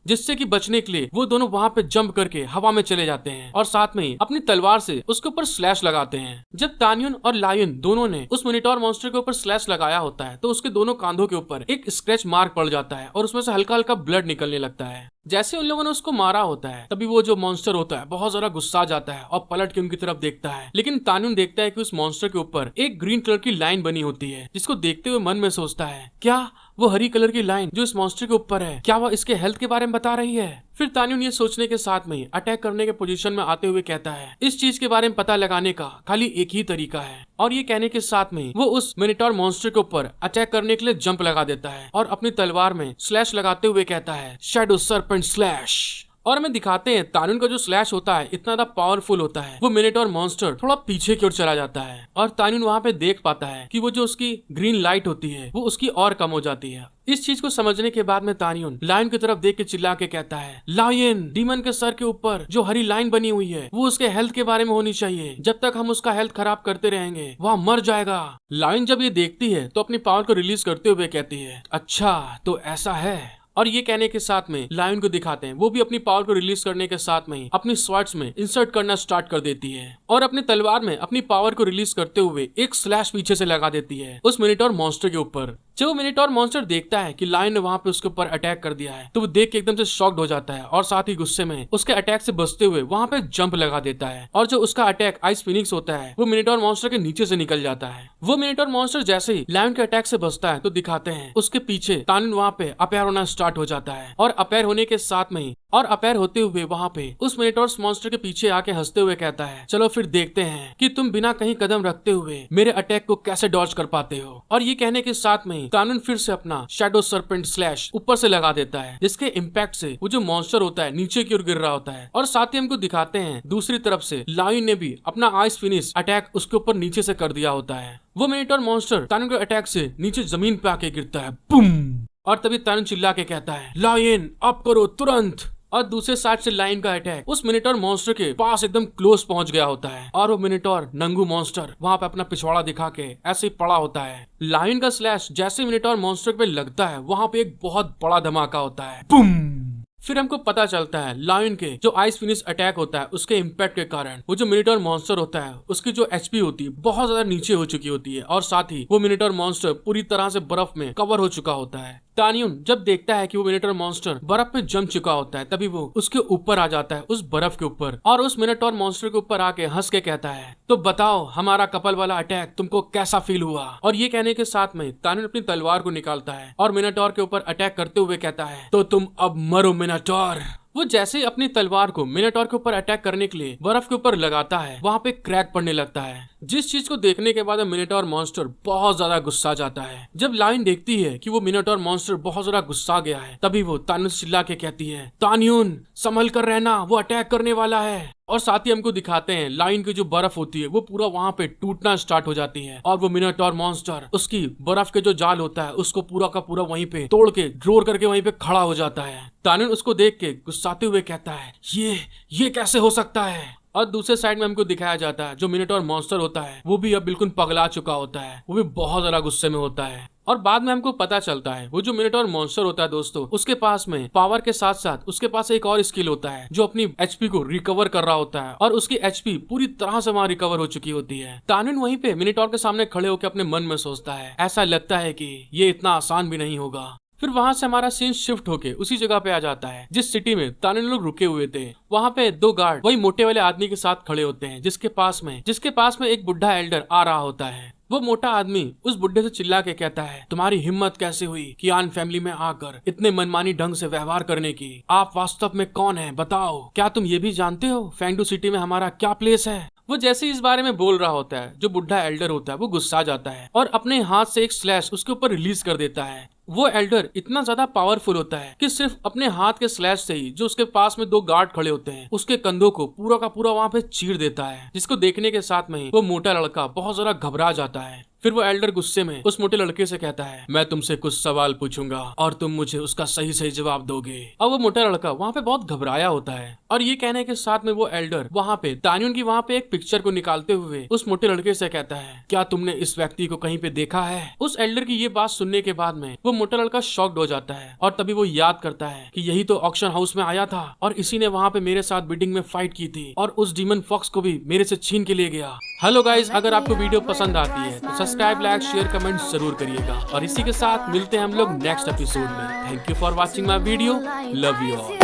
जिससे कि बचने के लिए वो दोनों वहाँ पे जंप करके हवा में चले जाते हैं और साथ में ही अपनी तलवार से उसके ऊपर स्लैश लगाते हैं। जब तान्युन और लायन दोनों ने उस मिनोटॉर मॉन्स्टर के ऊपर स्लैश लगाया होता है तो उसके दोनों कांधों के ऊपर एक स्क्रैच मार्क पड़ जाता है और उसमें से हल्का हल्का ब्लड निकलने लगता है। जैसे उन लोगों ने उसको मारा होता है तभी वो जो मॉन्स्टर होता है बहुत ज्यादा गुस्सा जाता है और पलट के उनकी तरफ देखता है। लेकिन तान्युन देखता है कि उस मॉन्स्टर के ऊपर एक ग्रीन कलर की लाइन बनी होती है, जिसको देखते हुए मन में सोचता है क्या वो हरी कलर की लाइन जो इस मॉन्स्टर के ऊपर है क्या वह इसके हेल्थ के बारे में बता रही है। फिर तान्युन ये सोचने के साथ में अटैक करने के पोजीशन में आते हुए कहता है इस चीज के बारे में पता लगाने का खाली एक ही तरीका है। और ये कहने के साथ में वो उस मिनोटॉर मॉन्स्टर के ऊपर अटैक करने के लिए जंप लगा देता है और अपनी तलवार में स्लैश लगाते हुए कहता है शैडो सर्पेंट स्लैश। और हमें दिखाते हैं तान्युन का जो स्लैश होता है इतना ज्यादा पावरफुल होता है वो मिनोटॉर मॉन्स्टर थोड़ा पीछे की ओर चला जाता है और तान्युन वहाँ पे देख पाता है कि वो जो उसकी ग्रीन लाइट होती है वो उसकी और कम हो जाती है। इस चीज को समझने के बाद में तान्युन लायन की तरफ देख के चिल्ला के कहता है लायन डीमन के सर के ऊपर जो हरी लाइन बनी हुई है वो उसके हेल्थ के बारे में होनी चाहिए, जब तक हम उसका हेल्थ खराब करते रहेंगे वह मर जाएगा। लायन जब ये देखती है तो अपनी पावर को रिलीज करते हुए कहती है अच्छा तो ऐसा है। और ये कहने के साथ में लायन को दिखाते हैं वो भी अपनी पावर को रिलीज करने के साथ में ही अपनी स्वॉर्ड्स में इंसर्ट करना स्टार्ट कर देती है और अपनी तलवार में अपनी पावर को रिलीज करते हुए एक स्लैश पीछे से लगा देती है उस मिनोटॉर मॉन्स्टर के ऊपर। जब वो मिनोटॉर मॉन्स्टर देखता है कि लायन ने वहाँ पे उसके ऊपर अटैक कर दिया है तो वो देख के एकदम से शॉक्ड हो जाता है और साथ ही गुस्से में उसके अटैक से बचते हुए वहाँ पे जंप लगा देता है और जो उसका अटैक आइस फिनिक्स होता है वो मिनोटॉर मॉन्स्टर के नीचे से निकल जाता है। वो मिनोटॉर मॉन्स्टर जैसे ही लायन के अटैक से बचता है तो दिखाते हैं उसके पीछे तान्युन वहाँ पे अपेयर होना स्टार्ट हो जाता है और अपेयर होने के साथ में ही और अपेयर होते हुए वहाँ पे उस मिनोटॉर मॉन्स्टर के पीछे आके हंसते हुए कहता है चलो फिर देखते हैं कि तुम बिना कहीं कदम रखते हुए मेरे अटैक को कैसे डॉज कर पाते हो। और ये कहने के साथ में तान्युन फिर से अपना शैडो सर्पेंट स्लैश ऊपर से लगा देता है, जिसके इम्पैक्ट से वो जो मॉन्स्टर होता है नीचे की ओर गिर रहा होता है। और साथ ही हमको दिखाते हैं दूसरी तरफ से लायन ने भी अपना आइस फिनिश अटैक उसके ऊपर नीचे से कर दिया होता है। वो मिनोटॉर मॉन्स्टर तान्युन के अटैक से नीचे जमीन पे आके गिरता है, बूम। और तभी तान्युन चिल्ला के कहता है लायन अप करो तुरंत। और दूसरे साइड से लायन का अटैक उस मिनोटॉर मॉन्स्टर के पास एकदम क्लोज पहुंच गया होता है और वो मिनोटॉर नंगू मॉन्स्टर वहां पे अपना पिछवाड़ा दिखा के ऐसे ही पड़ा होता है। लायन का स्लैश जैसे मिनोटॉर मॉन्स्टर पे लगता है वहां पे एक बहुत बड़ा धमाका होता है, बूम। फिर हमको पता चलता है लायन के जो आइस फिनिश अटैक होता है उसके इम्पैक्ट के कारण वो जो मिनोटॉर मॉन्स्टर होता है उसकी जो एचपी होती है बहुत ज्यादा नीचे हो चुकी होती है और साथ ही वो मिनोटॉर मॉन्स्टर पूरी तरह से बर्फ में कवर हो चुका होता है। तानियुन जब देखता है कि वो मिनोटॉर मॉन्स्टर बर्फ में जम चुका होता है, तभी वो उसके ऊपर आ जाता है, उस बर्फ के ऊपर, और उस मिनोटॉर मॉन्स्टर के ऊपर आके हंस के कहता है, तो बताओ हमारा कपल वाला अटैक तुमको कैसा फील हुआ। और ये कहने के साथ में तानियुन अपनी तलवार को निकालता है और मिनोटॉर के ऊपर अटैक करते हुए कहता है, तो तुम अब मरो मिनोटॉर। वो जैसे ही अपनी तलवार को मिनोटॉर के ऊपर अटैक करने के लिए बर्फ के ऊपर लगाता है, वहाँ पे क्रैक पड़ने लगता है। जिस चीज को देखने के बाद मिनोटॉर मॉन्स्टर बहुत ज्यादा गुस्सा जाता है। जब लाइन देखती है कि वो मिनोटॉर मॉन्स्टर बहुत ज्यादा गुस्सा गया है, तभी वो तानियुन से चिल्ला के कहती है, तानियुन संभल कर रहना, वो अटैक करने वाला है। और साथ ही हमको दिखाते हैं लाइन की जो बर्फ होती है वो पूरा वहाँ पे टूटना स्टार्ट हो जाती है, और वो मिनोटॉर मॉन्स्टर उसकी बर्फ के जो जाल होता है उसको पूरा का पूरा वहीं पे तोड़ के रोर करके वहीं पे खड़ा हो जाता है। तानियुन उसको देख के गुस्साते हुए कहता है, ये कैसे हो सकता है। और दूसरे साइड में हमको दिखाया जाता है जो मिनोटॉर मॉन्स्टर होता है वो भी अब बिल्कुल पगला चुका होता है, वो भी बहुत ज्यादा गुस्से में होता है। और बाद में हमको पता चलता है वो जो मिनोटॉर मॉन्स्टर होता है दोस्तों, उसके पास में पावर के साथ साथ उसके पास एक और स्किल होता है जो अपनी एचपी को रिकवर कर रहा होता है, और उसकी एचपी पूरी तरह से वहाँ रिकवर हो चुकी होती है। तानियुन वहीं पे मिनोटॉर के सामने खड़े होकर अपने मन में सोचता है, ऐसा लगता है कि ये इतना आसान भी नहीं होगा। फिर वहां से हमारा सीन शिफ्ट होके उसी जगह पे आ जाता है जिस सिटी में तानियुन लोग रुके हुए थे। वहाँ पे दो गार्ड वही मोटे वाले आदमी के साथ खड़े होते हैं, जिसके पास में एक बुढ़ा एल्डर आ रहा होता है। वो मोटा आदमी उस बुढ़े से चिल्ला के कहता है, तुम्हारी हिम्मत कैसे हुई कि आन फैमिली में आकर इतने मनमानी ढंग से व्यवहार करने की? आप वास्तव में कौन है बताओ? क्या तुम ये भी जानते हो फेंगडू सिटी में हमारा क्या प्लेस है? वो जैसे इस बारे में बोल रहा होता है, जो बुढ़ा एल्डर होता है वो गुस्सा जाता है और अपने हाथ से एक स्लैश उसके ऊपर रिलीज कर देता है। वो एल्डर इतना ज्यादा पावरफुल होता है कि सिर्फ अपने हाथ के स्लैश से ही जो उसके पास में दो गार्ड खड़े होते हैं उसके कंधों को पूरा का पूरा वहाँ पे चीर देता है, जिसको देखने के साथ में ही वो मोटा लड़का बहुत ज्यादा घबरा जाता है। फिर वो एल्डर गुस्से में उस मोटे लड़के से कहता है, मैं तुमसे कुछ सवाल पूछूंगा और तुम मुझे उसका सही सही जवाब दोगे। और वो मोटा लड़का वहाँ पे बहुत घबराया होता है, और ये कहने के साथ में वो एल्डर वहाँ पे तानियुन की वहाँ पे एक पिक्चर को निकालते हुए उस मोटे लड़के से कहता है, क्या तुमने इस व्यक्ति को कहीं पे देखा है? उस एल्डर की ये बात सुनने के बाद में वो मोटा लड़का शॉक्ड हो जाता है, और तभी वो याद करता है कि यही तो ऑक्शन हाउस में आया था और इसी ने वहाँ पे मेरे साथ बिडिंग में फाइट की थी और उस डीमन फॉक्स को भी मेरे से छीन के ले गया। हेलो गाइस, अगर आपको वीडियो पसंद आती है तो सब्सक्राइब, लाइक, शेयर, कमेंट जरूर करिएगा, और इसी के साथ मिलते हैं हम लोग नेक्स्ट एपिसोड में। Thank you for watching my video, love you all.